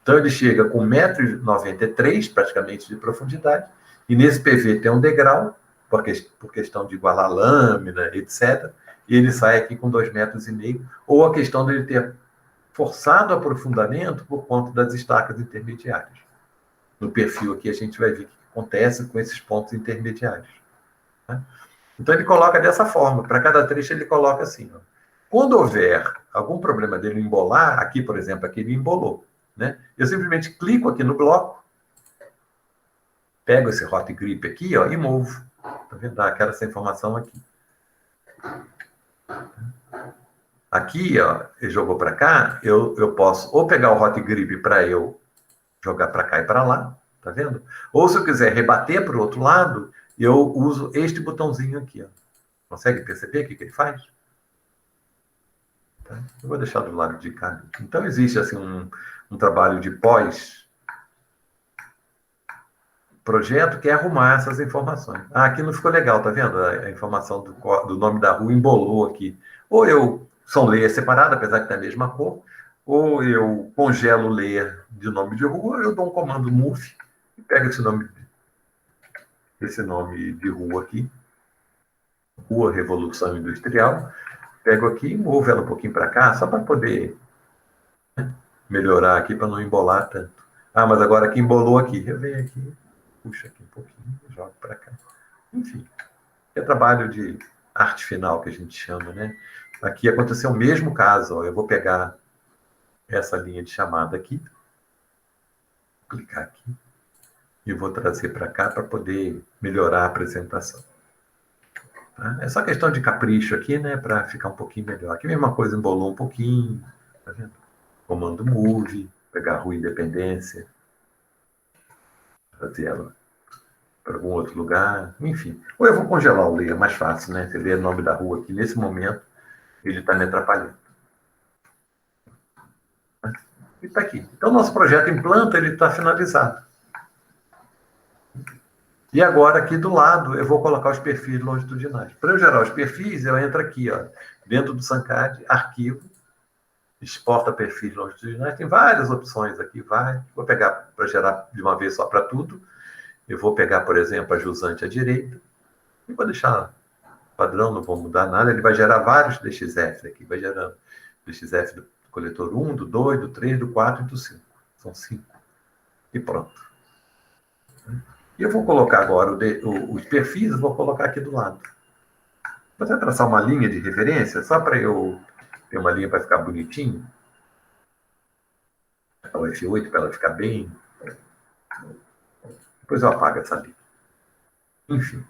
Então ele chega com 1,93 m praticamente de profundidade, e nesse PV tem um degrau, por questão de igualar a lâmina, etc. E ele sai aqui com 2,5 m, ou a questão dele ter forçado o aprofundamento por conta das estacas intermediárias. No perfil aqui a gente vai ver o que acontece com esses pontos intermediários. Né? Então ele coloca dessa forma, para cada trecho ele coloca assim. Ó. Quando houver algum problema dele embolar, aqui, por exemplo, aqui ele embolou. Né? Eu simplesmente clico aqui no bloco, pego esse hot grip aqui, ó, e movo. Tá vendo? Dá essa informação aqui. Aqui, ó, ele jogou para cá, eu posso ou pegar o hot grip para eu jogar para cá e para lá, tá vendo? Ou se eu quiser rebater para o outro lado, eu uso este botãozinho aqui, ó. Consegue perceber o que ele faz? Tá? Eu vou deixar do lado de cá. Então existe assim um trabalho de pós-projeto que é arrumar essas informações. Ah, aqui não ficou legal, tá vendo? A informação do nome da rua embolou aqui. Ou são layers separadas, apesar de ter a mesma cor, ou eu congelo o layer de nome de rua, eu dou um comando move e pego esse nome de rua aqui, Rua Revolução Industrial, pego aqui e movo ela um pouquinho para cá, só para poder melhorar aqui, para não embolar tanto. Ah, mas agora aqui embolou aqui. Eu venho aqui, puxo aqui um pouquinho, jogo para cá. Enfim, é trabalho de arte final que a gente chama, né? Aqui aconteceu o mesmo caso, ó. Eu vou pegar essa linha de chamada aqui, clicar aqui, e vou trazer para cá para poder melhorar a apresentação. Tá? É só questão de capricho aqui, né, para ficar um pouquinho melhor. Aqui a mesma coisa, embolou um pouquinho, tá vendo? Comando move, pegar a rua Independência, trazer ela para algum outro lugar, enfim. Ou eu vou congelar o layer, mais fácil, né? Você vê o nome da rua aqui, nesse momento, ele está me atrapalhando. E está aqui. Então, nosso projeto em planta, ele está finalizado. E agora, aqui do lado, eu vou colocar os perfis longitudinais. Para eu gerar os perfis, eu entro aqui, ó, dentro do SANCAD, arquivo, exporta perfis longitudinais. Tem várias opções aqui, vou pegar para gerar de uma vez só para tudo. Eu vou pegar, por exemplo, a jusante à direita, e vou deixar padrão, não vou mudar nada. Ele vai gerar vários DXF aqui, vai gerando DXF do coletor 1, do 2, do 3, do 4 e do 5. São 5. E pronto. E eu vou colocar agora os perfis, eu vou colocar aqui do lado. Vou até traçar uma linha de referência, só para eu ter uma linha para ficar bonitinho. O F8 para ela ficar bem. Depois eu apago essa linha. Enfim.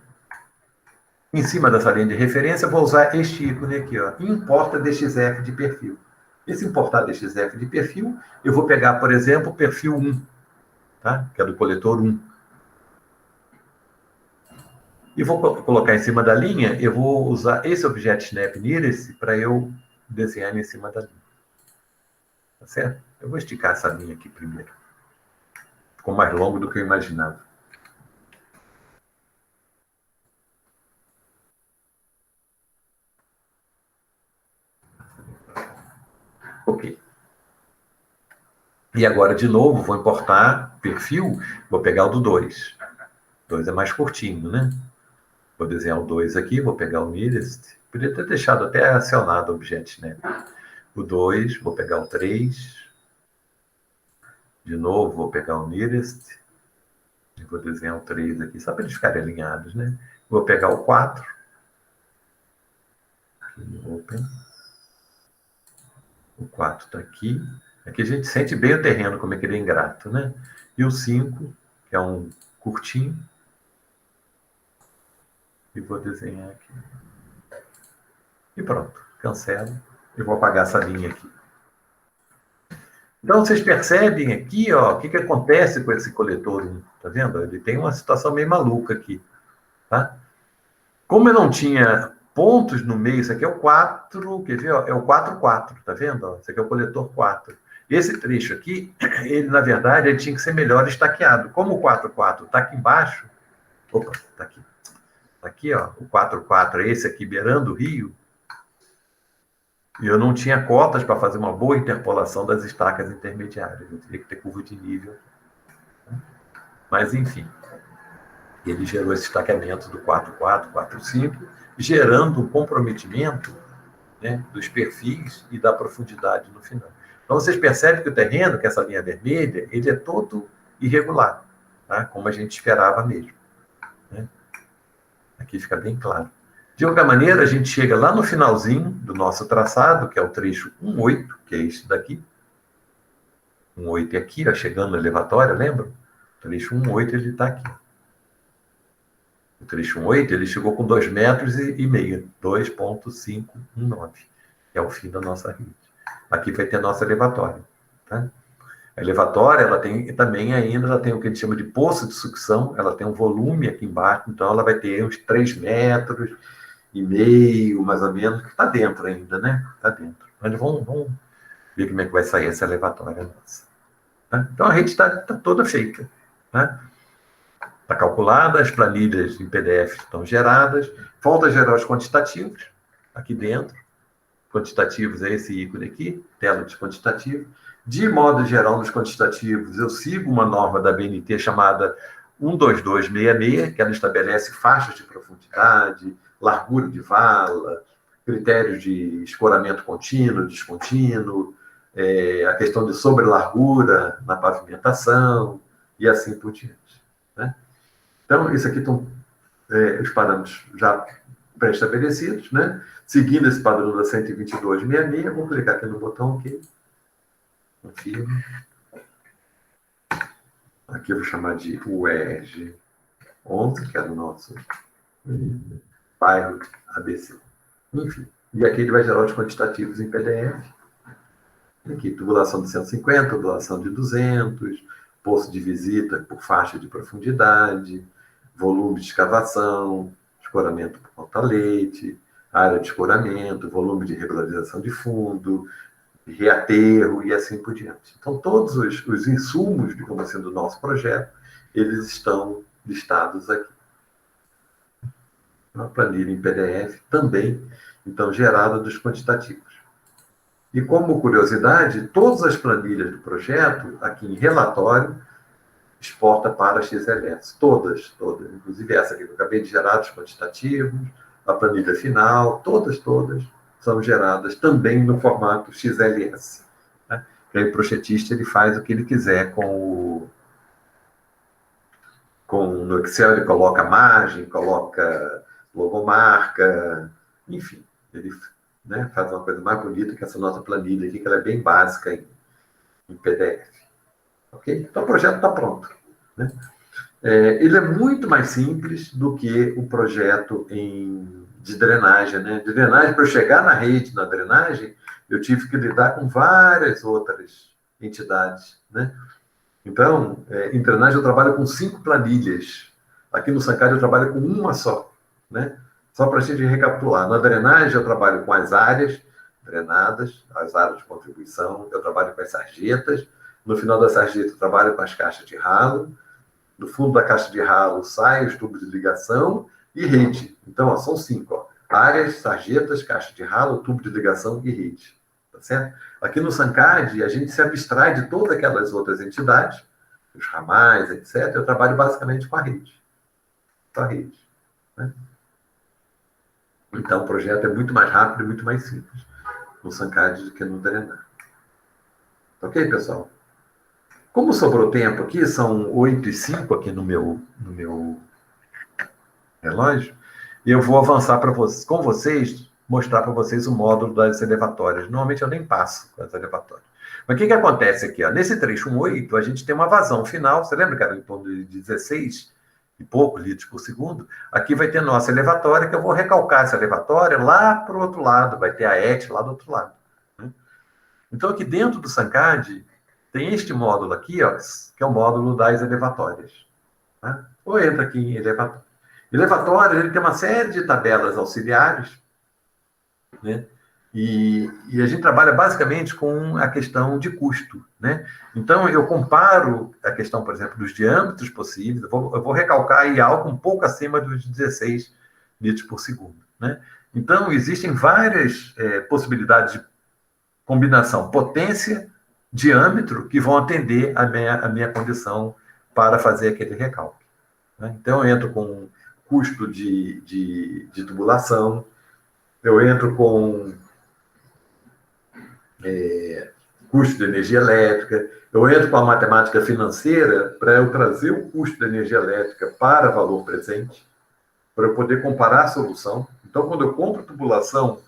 Em cima dessa linha de referência, eu vou usar este ícone aqui, ó. Importa DXF de perfil. Esse importar DXF de perfil, eu vou pegar, por exemplo, o perfil 1, tá? Que é do coletor 1. E vou colocar em cima da linha, eu vou usar esse Object Snap Nearest para eu desenhar em cima da linha. Tá certo? Eu vou esticar essa linha aqui primeiro. Ficou mais longo do que eu imaginava. Ok. E agora, de novo, vou importar perfil, vou pegar o do 2. O 2 é mais curtinho, né? Vou desenhar o 2 aqui, vou pegar o Nearest. Podia ter deixado até acionado o Object Snap. O 2, vou pegar o 3. De novo, vou pegar o nearest. E vou desenhar o 3 aqui, só para eles ficarem alinhados, né? Vou pegar o 4. Aqui no Open. O 4 está aqui. Aqui a gente sente bem o terreno, como é que ele é ingrato, né? E o 5, que é um curtinho. E vou desenhar aqui. E pronto, cancelo. Eu vou apagar essa linha aqui. Então, vocês percebem aqui, ó, o que acontece com esse coletor 1, tá vendo? Ele tem uma situação meio maluca aqui, tá? Como eu não tinha pontos no meio, isso aqui é o 4, quer ver? Ó, é o 4, tá vendo? Ó, isso aqui é o coletor 4. Esse trecho aqui, ele, na verdade, ele tinha que ser melhor estaqueado. Como o 4 está aqui embaixo, opa, está aqui. Tá aqui, ó, o 4 é esse aqui, beirando o rio, e eu não tinha cotas para fazer uma boa interpolação das estacas intermediárias. Eu teria que ter curva de nível. Mas, enfim, ele gerou esse estaqueamento do 4,5, gerando um comprometimento, né, dos perfis e da profundidade no final. Então, vocês percebem que o terreno, que é essa linha vermelha, ele é todo irregular, tá? Como a gente esperava mesmo, né? Aqui fica bem claro. De qualquer maneira, a gente chega lá no finalzinho do nosso traçado, que é o trecho 1,8, que é esse daqui. 1,8 é aqui, ó, chegando na elevatória, lembra? O trecho 1,8 ele está aqui. O trecho 1,8 ele chegou com 2,5 metros, 2,519, que é o fim da nossa rede. Aqui vai ter a nossa elevatória. Tá? A elevatória, ela tem também ainda, ela tem o que a gente chama de poço de sucção, ela tem um volume aqui embaixo, então ela vai ter uns 3,5 metros, mais ou menos, que está dentro ainda, né? Está dentro. Mas vamos ver como é que vai sair essa elevatória nossa. Tá? Então a rede está toda feita. Tá? Está calculada, as planilhas em PDF estão geradas, falta gerar os quantitativos aqui dentro. Quantitativos é esse ícone aqui, tela de quantitativo. De modo geral, nos quantitativos, eu sigo uma norma da BNT chamada 12266, que ela estabelece faixas de profundidade, largura de vala, critérios de escoramento contínuo, descontínuo, a questão de sobrelargura na pavimentação e assim por diante. Né? Então, isso aqui estão os parâmetros já pré-estabelecidos, né? Seguindo esse padrão da 12266, vou clicar aqui no botão OK. Confirmo. Aqui eu vou chamar de UERJ 11, que é do nosso bairro ABC. Enfim, e aqui ele vai gerar os quantitativos em PDF. Aqui, tubulação de 150, tubulação de 200, poço de visita por faixa de profundidade, volume de escavação, escoramento por conta-leite, área de escoramento, volume de regularização de fundo, reaterro e assim por diante. Então, todos os insumos, digamos assim, do nosso projeto, eles estão listados aqui. Uma planilha em PDF também, então, gerada dos quantitativos. E como curiosidade, todas as planilhas do projeto, aqui em relatório, exporta para XLS. Todas. Inclusive essa aqui que eu acabei de gerar, dos quantitativos, a planilha final, todas são geradas também no formato XLS. Né? E aí o projetista ele faz o que ele quiser no Excel, ele coloca margem, coloca logomarca, enfim, ele, né, faz uma coisa mais bonita que essa nossa planilha aqui, que ela é bem básica em PDF. Ok? Então o projeto está pronto. Né? Ele é muito mais simples do que o projeto de drenagem. Né? De drenagem, para eu chegar na rede, na drenagem, eu tive que lidar com várias outras entidades. Né? Então, em drenagem eu trabalho com 5 planilhas. Aqui no Sancari eu trabalho com uma só. Né? Só para a gente recapitular. Na drenagem eu trabalho com as áreas drenadas, as áreas de contribuição, eu trabalho com as sarjetas. No final da sarjeta eu trabalho com as caixas de ralo. Do fundo da caixa de ralo saem os tubos de ligação e rede. Então, ó, são 5. Ó. Áreas, sarjetas, caixa de ralo, tubo de ligação e rede. Tá certo? Aqui no Sancad, a gente se abstrai de todas aquelas outras entidades, os ramais, etc. Eu trabalho basicamente com a rede. Com a rede. Né? Então, o projeto é muito mais rápido e muito mais simples no Sancad do que no Drenar. Ok, pessoal? Como sobrou tempo aqui, são 8h05 aqui no meu relógio, eu vou avançar com vocês, mostrar para vocês o módulo das elevatórias. Normalmente eu nem passo com as elevatórias. Mas o que acontece aqui? Ó? Nesse trecho 1.8, a gente tem uma vazão final. Você lembra que era em torno de 16 e pouco litros por segundo? Aqui vai ter nossa elevatória, que eu vou recalcar essa elevatória lá para o outro lado. Vai ter a ET lá do outro lado. Né? Então, aqui dentro do SANCAD, tem este módulo aqui, ó, que é o módulo das elevatórias. Tá? Ou entra aqui em elevatório. Elevatório, ele tem uma série de tabelas auxiliares, né? E a gente trabalha basicamente com a questão de custo, né? Então, eu comparo a questão, por exemplo, dos diâmetros possíveis, eu vou recalcar aí algo um pouco acima dos 16 litros por segundo, né? Então, existem várias possibilidades de combinação potência, diâmetro, que vão atender a minha condição para fazer aquele recalque. Né? Então, eu entro com custo de tubulação, eu entro com custo de energia elétrica, eu entro com a matemática financeira para eu trazer o custo da energia elétrica para valor presente, para eu poder comparar a solução. Então, quando eu compro tubulação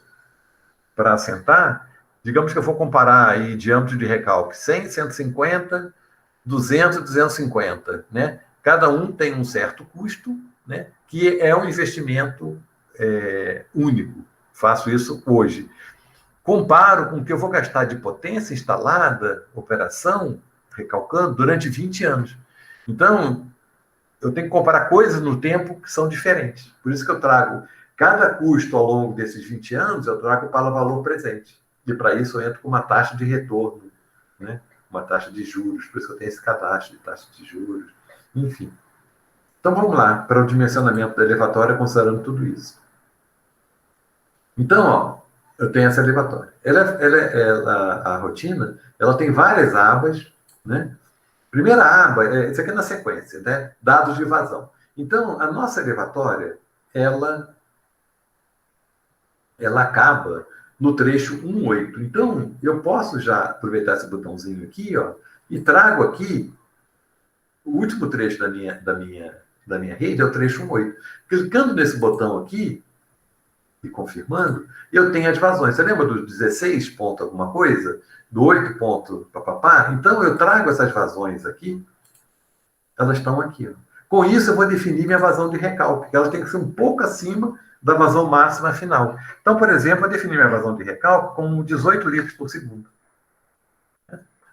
para assentar, digamos que eu vou comparar aí diâmetro de recalque 100, 150, 200 e 250, né? Cada um tem um certo custo, né? Que é um investimento único. Faço isso hoje. Comparo com o que eu vou gastar de potência instalada, operação, recalcando, durante 20 anos. Então, eu tenho que comparar coisas no tempo que são diferentes. Por isso que eu trago cada custo ao longo desses 20 anos, eu trago para o valor presente. E para isso eu entro com uma taxa de retorno, né? Uma taxa de juros. Por isso que eu tenho esse cadastro de taxa de juros. Enfim. Então, vamos lá para o dimensionamento da elevatória, considerando tudo isso. Então, ó, eu tenho essa elevatória. A rotina, ela tem várias abas, né? Primeira aba, isso aqui é na sequência, né? Dados de vazão. Então, a nossa elevatória, ela acaba no trecho 1.8. Então, eu posso já aproveitar esse botãozinho aqui, ó, e trago aqui o último trecho da minha rede, é o trecho 1.8. Clicando nesse botão aqui, e confirmando, eu tenho as vazões. Você lembra do 16 ponto alguma coisa? Do 8 ponto papapá? Então, eu trago essas vazões aqui, elas estão aqui. Ó. Com isso, eu vou definir minha vazão de recalque, que ela tem que ser um pouco acima da vazão máxima final. Então, por exemplo, eu defini minha vazão de recalque como 18 litros por segundo.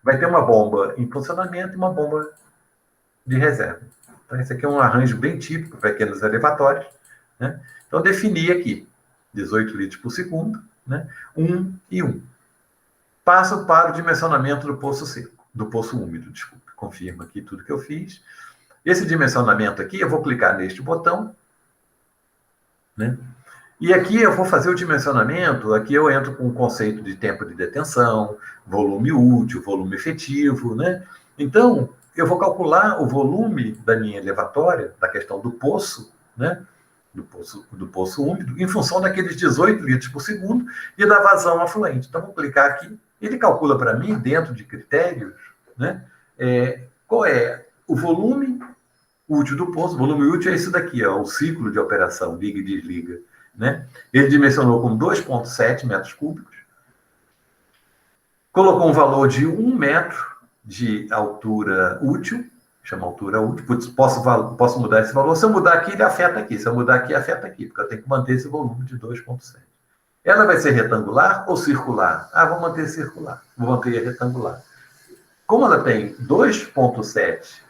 Vai ter uma bomba em funcionamento e uma bomba de reserva. Então, esse aqui é um arranjo bem típico para pequenos elevatórios. Né? Então, defini aqui 18 litros por segundo, né? 1 e 1. Passo para o dimensionamento do poço seco, do poço úmido, desculpa. Confirma aqui tudo que eu fiz. Esse dimensionamento aqui, eu vou clicar neste botão, né? E aqui eu vou fazer o dimensionamento, aqui eu entro com o conceito de tempo de detenção, volume útil, volume efetivo, né? Então, eu vou calcular o volume da minha elevatória, da questão do poço, né? Do poço úmido, em função daqueles 18 litros por segundo e da vazão afluente. Então, vou clicar aqui, ele calcula para mim, dentro de critérios, né? Qual é o volume útil do poço. O volume útil é isso daqui, ó, o ciclo de operação, liga e desliga. Né? Ele dimensionou com 2,7 metros cúbicos, colocou um valor de 1 metro de altura útil, chama altura útil, posso mudar esse valor. Se eu mudar aqui, ele afeta aqui. Se eu mudar aqui, afeta aqui, porque eu tenho que manter esse volume de 2,7. Ela vai ser retangular ou circular? Vou manter circular, vou manter retangular. Como ela tem 2,7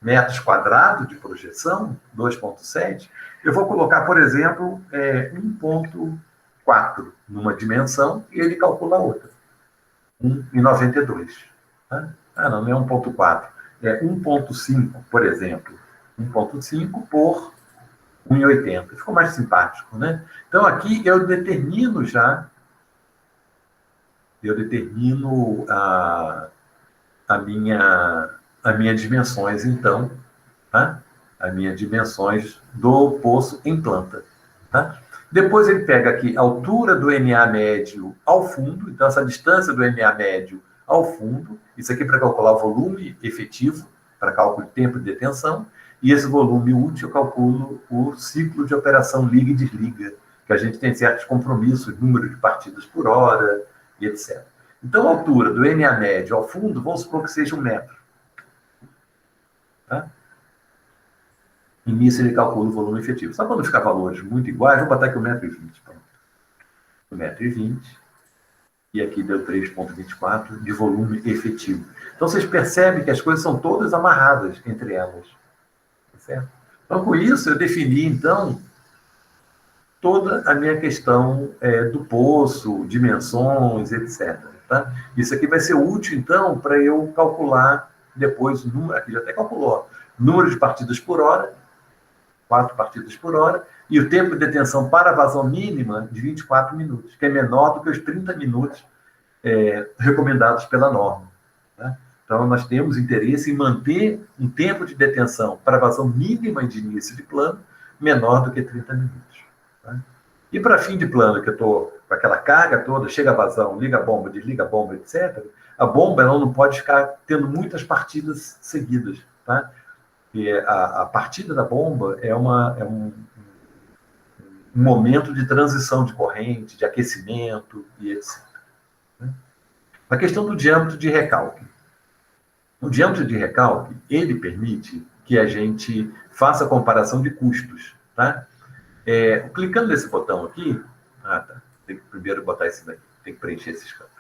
metros quadrados de projeção, 2,7, eu vou colocar, por exemplo, 1,4 numa dimensão e ele calcula a outra. 1,92. Tá? Não é 1,4. É 1,5, por exemplo. 1,5 por 1,80. Ficou mais simpático, né? Então, aqui eu determino as minhas dimensões, então, tá? As minhas dimensões do poço em planta. Tá? Depois ele pega aqui a altura do NA médio ao fundo, então essa distância do NA médio ao fundo, Isso aqui para calcular o volume efetivo, para cálculo de tempo de detenção, e esse volume útil eu calculo o ciclo de operação liga e desliga, que a gente tem certos compromissos, número de partidas por hora e etc. Então, a altura do NA médio ao fundo, vamos supor que seja 1 metro. Tá? E nisso ele calcula o volume efetivo. Só quando ficar valores muito iguais, vou botar aqui 1,20 m. 1,20 m. E aqui deu 3,24 de volume efetivo. Então, vocês percebem que as coisas são todas amarradas entre elas. Certo? Então, com isso, eu defini, então, toda a minha questão do poço, dimensões, etc. Tá? Isso aqui vai ser útil, então, para eu calcular depois, aqui já até calculou, número de partidas por hora, 4 partidas por hora, e o tempo de detenção para a vazão mínima de 24 minutos, que é menor do que os 30 minutos recomendados pela norma. Tá? Então, nós temos interesse em manter um tempo de detenção para a vazão mínima de início de plano menor do que 30 minutos. Tá? E para fim de plano, que eu estou com aquela carga toda, chega a vazão, liga a bomba, desliga a bomba, etc., a bomba ela não pode ficar tendo muitas partidas seguidas. Tá? E a partida da bomba é um momento de transição de corrente, de aquecimento e etc. A questão do diâmetro de recalque. O diâmetro de recalque, ele permite que a gente faça a comparação de custos. Tá? Clicando nesse botão aqui, tem que primeiro botar esse daí, tem que preencher esses campos.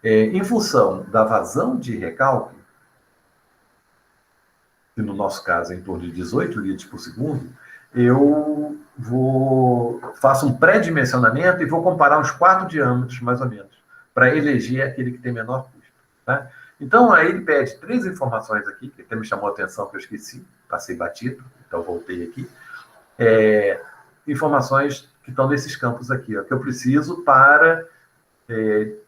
Em função da vazão de recalque, que no nosso caso é em torno de 18 litros por segundo, eu faço um pré-dimensionamento e vou comparar os 4 diâmetros, mais ou menos, para eleger aquele que tem menor custo. Tá? Então, aí ele pede 3 informações aqui, que até me chamou a atenção, que eu esqueci, passei batido, então voltei aqui. Informações que estão nesses campos aqui, ó, que eu preciso para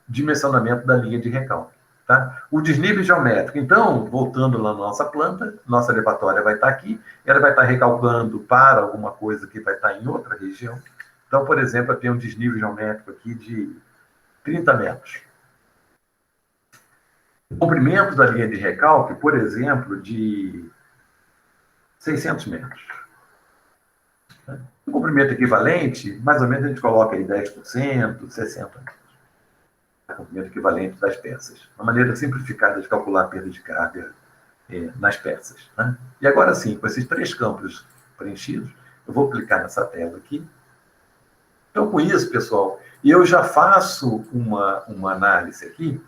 dimensionamento da linha de recalque. Tá? O desnível geométrico, então, voltando lá na nossa planta, nossa elevatória vai estar aqui, ela vai estar recalcando para alguma coisa que vai estar em outra região. Então, por exemplo, eu tenho um desnível geométrico aqui de 30 metros. O comprimento da linha de recalque, por exemplo, de 600 metros. O comprimento equivalente, mais ou menos a gente coloca aí 10%, 60%. O comprimento equivalente das peças. Uma maneira simplificada de calcular a perda de carga nas peças. Né? E agora sim, com esses 3 campos preenchidos, eu vou clicar nessa tela aqui. Então, com isso, pessoal, eu já faço uma análise aqui.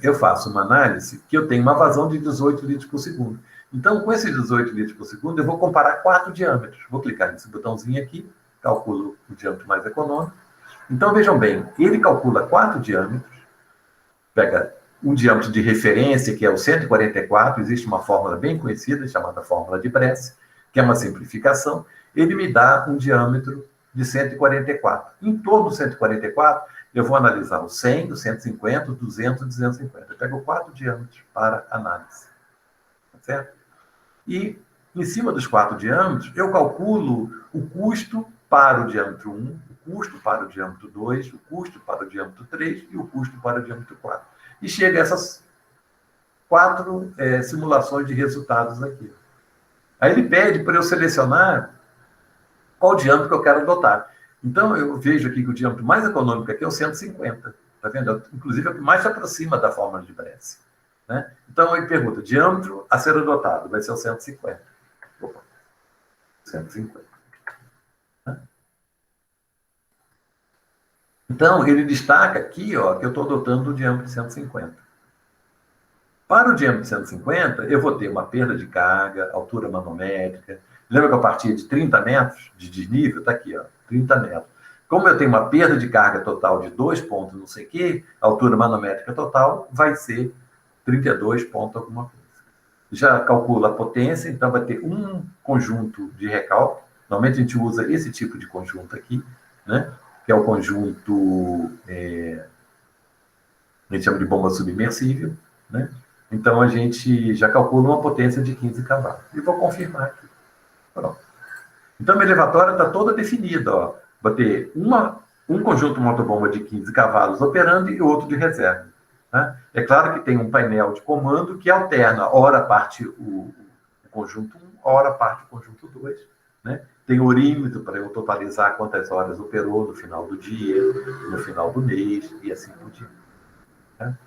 Eu faço uma análise que eu tenho uma vazão de 18 litros por segundo. Então, com esses 18 litros por segundo, eu vou comparar 4 diâmetros. Vou clicar nesse botãozinho aqui, calculo o diâmetro mais econômico. Então, vejam bem, ele calcula 4 diâmetros, pega um diâmetro de referência, que é o 144, existe uma fórmula bem conhecida, chamada fórmula de Bresser, que é uma simplificação, ele me dá um diâmetro de 144. Em torno do 144, eu vou analisar o 100, o 150, o 200 e o 250. Eu pego 4 diâmetros para análise. Tá certo? E, em cima dos 4 diâmetros, eu calculo o custo para o diâmetro 1, o custo para o diâmetro 2, o custo para o diâmetro 3 e o custo para o diâmetro 4. E chega a essas 4 simulações de resultados aqui. Aí ele pede para eu selecionar qual diâmetro que eu quero adotar. Então, eu vejo aqui que o diâmetro mais econômico aqui é o 150. Está vendo? Inclusive, é o que mais se aproxima da fórmula de Bresser. Né? Então, ele pergunta, diâmetro a ser adotado, vai ser o 150. Opa, 150. Então, ele destaca aqui, ó, que eu estou adotando o diâmetro de 150. Para o diâmetro de 150, eu vou ter uma perda de carga, altura manométrica. Lembra que eu partia de 30 metros de desnível? Está aqui, ó, 30 metros. Como eu tenho uma perda de carga total de 2 pontos não sei o quê, a altura manométrica total vai ser 32 pontos alguma coisa. Já calcula a potência, então vai ter um conjunto de recalque. Normalmente a gente usa esse tipo de conjunto aqui, né? Que é o conjunto, a gente chama de bomba submersível, né? Então, a gente já calcula uma potência de 15 cavalos. E vou confirmar aqui. Pronto. Então, a minha elevatória está toda definida. Ó. Vou ter um conjunto motobomba de 15 cavalos operando e outro de reserva. Tá? É claro que tem um painel de comando que alterna, ora parte o conjunto 1, ora parte o conjunto 2. Né? Tem orímetro para eu totalizar quantas horas operou no final do dia, no final do mês, e assim por diante. Tá?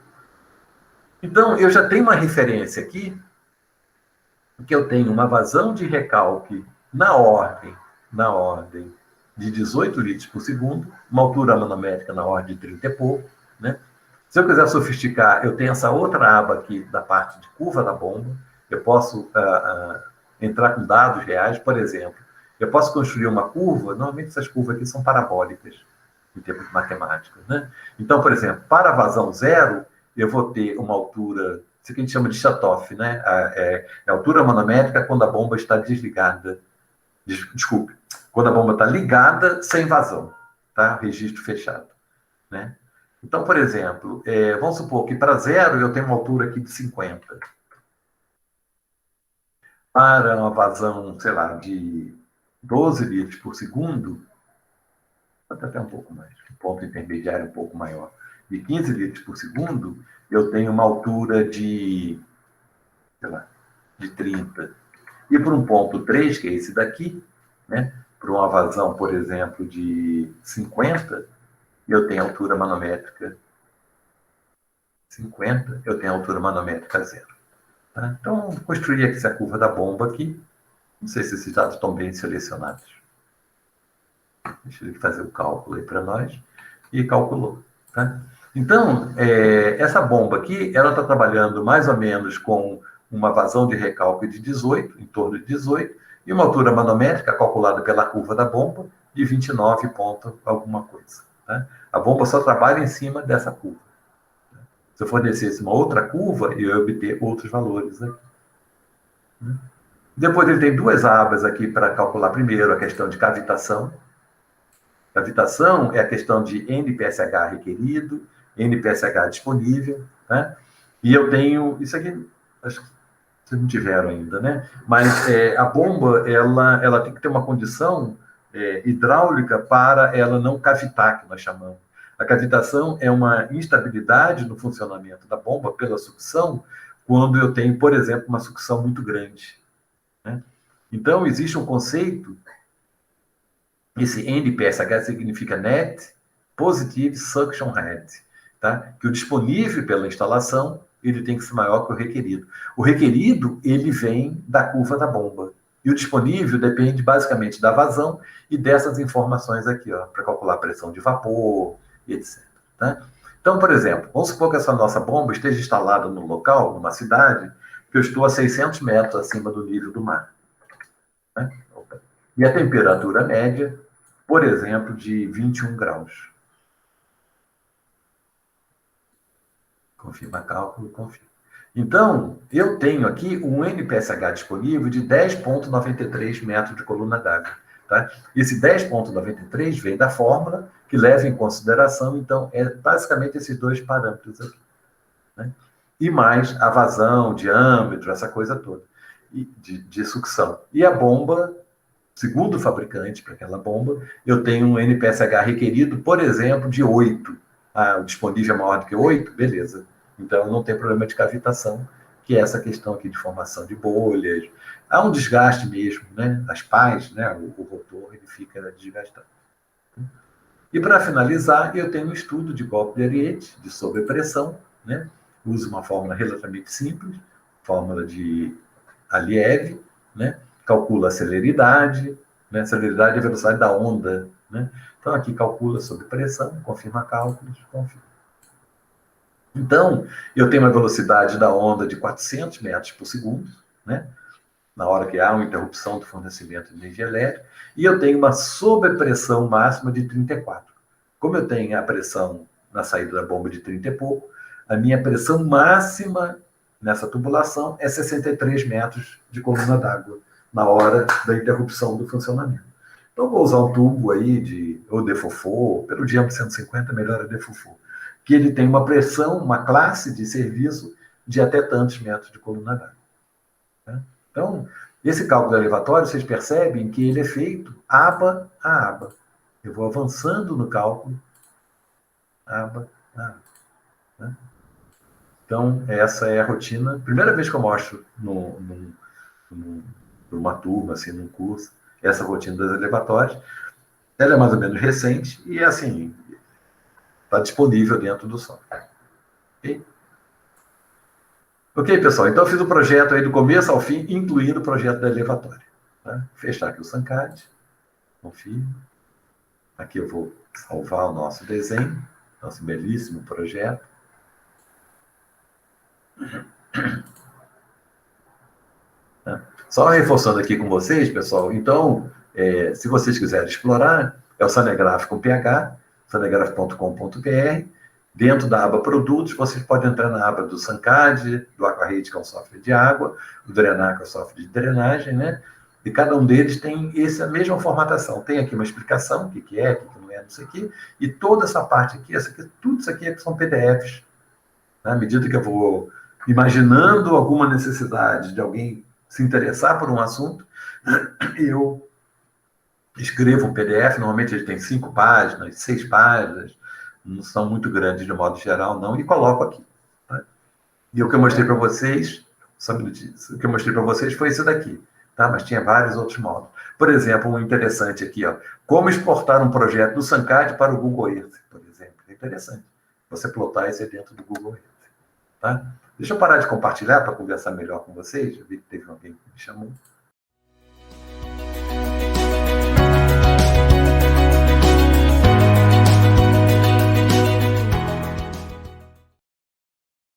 Então, eu já tenho uma referência aqui, que eu tenho uma vazão de recalque na ordem de 18 litros por segundo, uma altura manométrica na ordem de 30 e pouco. Né? Se eu quiser sofisticar, eu tenho essa outra aba aqui da parte de curva da bomba. Eu posso entrar com dados reais, por exemplo. Eu posso construir uma curva, normalmente essas curvas aqui são parabólicas, em termos de matemática. Né? Então, por exemplo, para a vazão zero, eu vou ter uma altura, isso que a gente chama de shutoff, né? É a altura manométrica quando a bomba está desligada. Desculpe, quando a bomba está ligada, sem vazão, tá? Registro fechado, né? Então, por exemplo, vamos supor que para zero eu tenho uma altura aqui de 50. Para uma vazão, sei lá, de 12 litros por segundo, até um pouco mais, um ponto intermediário um pouco maior, de 15 litros por segundo, eu tenho uma altura de, sei lá, de 30. E para um ponto 3, que é esse daqui, né, para uma vazão, por exemplo, de 50, eu tenho altura manométrica 50, eu tenho altura manométrica 0. Tá? Então, construí aqui essa curva da bomba aqui. Não sei se esses dados estão bem selecionados. Deixa ele fazer o cálculo aí para nós. E calculou. Tá? Então, essa bomba aqui, ela está trabalhando mais ou menos com uma vazão de recalque de 18, em torno de 18, e uma altura manométrica calculada pela curva da bomba de 29 ponto alguma coisa. Tá? A bomba só trabalha em cima dessa curva. Se eu fornecesse uma outra curva, eu ia obter outros valores aqui. Depois ele tem duas abas aqui para calcular primeiro a questão de cavitação. Cavitação é a questão de NPSH requerido, NPSH disponível, né? E eu tenho, isso aqui, acho que vocês não tiveram ainda, né? Mas a bomba, ela tem que ter uma condição hidráulica para ela não cavitar, que nós chamamos. A cavitação é uma instabilidade no funcionamento da bomba pela sucção, quando eu tenho, por exemplo, uma sucção muito grande. Né? Então, existe um conceito, esse NPSH significa Net Positive Suction Head, tá? Que o disponível pela instalação ele tem que ser maior que o requerido. O requerido ele vem da curva da bomba. E o disponível depende basicamente da vazão e dessas informações aqui, para calcular a pressão de vapor, etc. Tá? Então, por exemplo, vamos supor que essa nossa bomba esteja instalada no local, numa cidade, que eu estou a 600 metros acima do nível do mar. Né? E a temperatura média, por exemplo, de 21 graus. Confirma cálculo, confirma. Então, eu tenho aqui um NPSH disponível de 10,93 metros de coluna d'água. Tá? Esse 10,93 vem da fórmula que leva em consideração, então, basicamente esses dois parâmetros aqui. Né? E mais a vazão, diâmetro, essa coisa toda, de sucção. E a bomba, segundo o fabricante, para aquela bomba, eu tenho um NPSH requerido, por exemplo, de 8. O disponível é maior do que 8, beleza. Então, não tem problema de cavitação, que é essa questão aqui de formação de bolhas. Há um desgaste mesmo, né? As pás, né? O rotor, ele fica desgastado. E, para finalizar, eu tenho um estudo de golpe de ariete, de sobrepressão, né? Uso uma fórmula relativamente simples, fórmula de Aliev, né? Calcula a celeridade, né? Celeridade é a velocidade da onda, né? Então, aqui calcula sobre pressão, confirma cálculos, confirma. Então, eu tenho uma velocidade da onda de 400 metros por segundo, né? Na hora que há uma interrupção do fornecimento de energia elétrica, e eu tenho uma sobrepressão máxima de 34. Como eu tenho a pressão na saída da bomba de 30 e pouco, a minha pressão máxima nessa tubulação é 63 metros de coluna d'água, na hora da interrupção do funcionamento. Então, vou usar um tubo aí ou Defofô, pelo diâmetro 150, melhor é Defofô, que ele tem uma pressão, uma classe de serviço de até tantos metros de coluna d'água. Né? Então, esse cálculo elevatório, vocês percebem que ele é feito aba a aba. Eu vou avançando no cálculo, aba a aba. Né? Então, essa é a rotina. Primeira vez que eu mostro numa turma, assim, num curso, essa rotina das elevatórias. Ela é mais ou menos recente e, assim, está disponível dentro do software. Ok? Ok, pessoal. Então, eu fiz o projeto aí do começo ao fim, incluindo o projeto da elevatória. Tá? Fechar aqui o Sancad. Confio. Aqui eu vou salvar o nosso desenho, nosso belíssimo projeto. Tá? Só reforçando aqui com vocês, pessoal, então, se vocês quiserem explorar, é o Sanegraph com PH, sanegraph.com.br. Dentro da aba Produtos, vocês podem entrar na aba do Sancad, do Aquarrate, que é um software de água, do Drenar, que é um software de drenagem, né? E cada um deles tem essa mesma formatação. Tem aqui uma explicação, o que é, o que não é, não sei o quê. E toda essa parte aqui, tudo isso aqui são PDFs. À medida que eu vou imaginando alguma necessidade de alguém se interessar por um assunto, eu escrevo um PDF, normalmente ele tem 5 páginas, 6 páginas, não são muito grandes de modo geral, não, e coloco aqui. Tá? E o que eu mostrei para vocês, só um minutinho, o que eu mostrei para vocês foi isso daqui, tá? Mas tinha vários outros modos. Por exemplo, um interessante aqui, ó, como exportar um projeto do Sancad para o Google Earth, por exemplo. É interessante você plotar isso dentro do Google Earth. Tá? Deixa eu parar de compartilhar para conversar melhor com vocês. Eu vi que teve alguém que me chamou.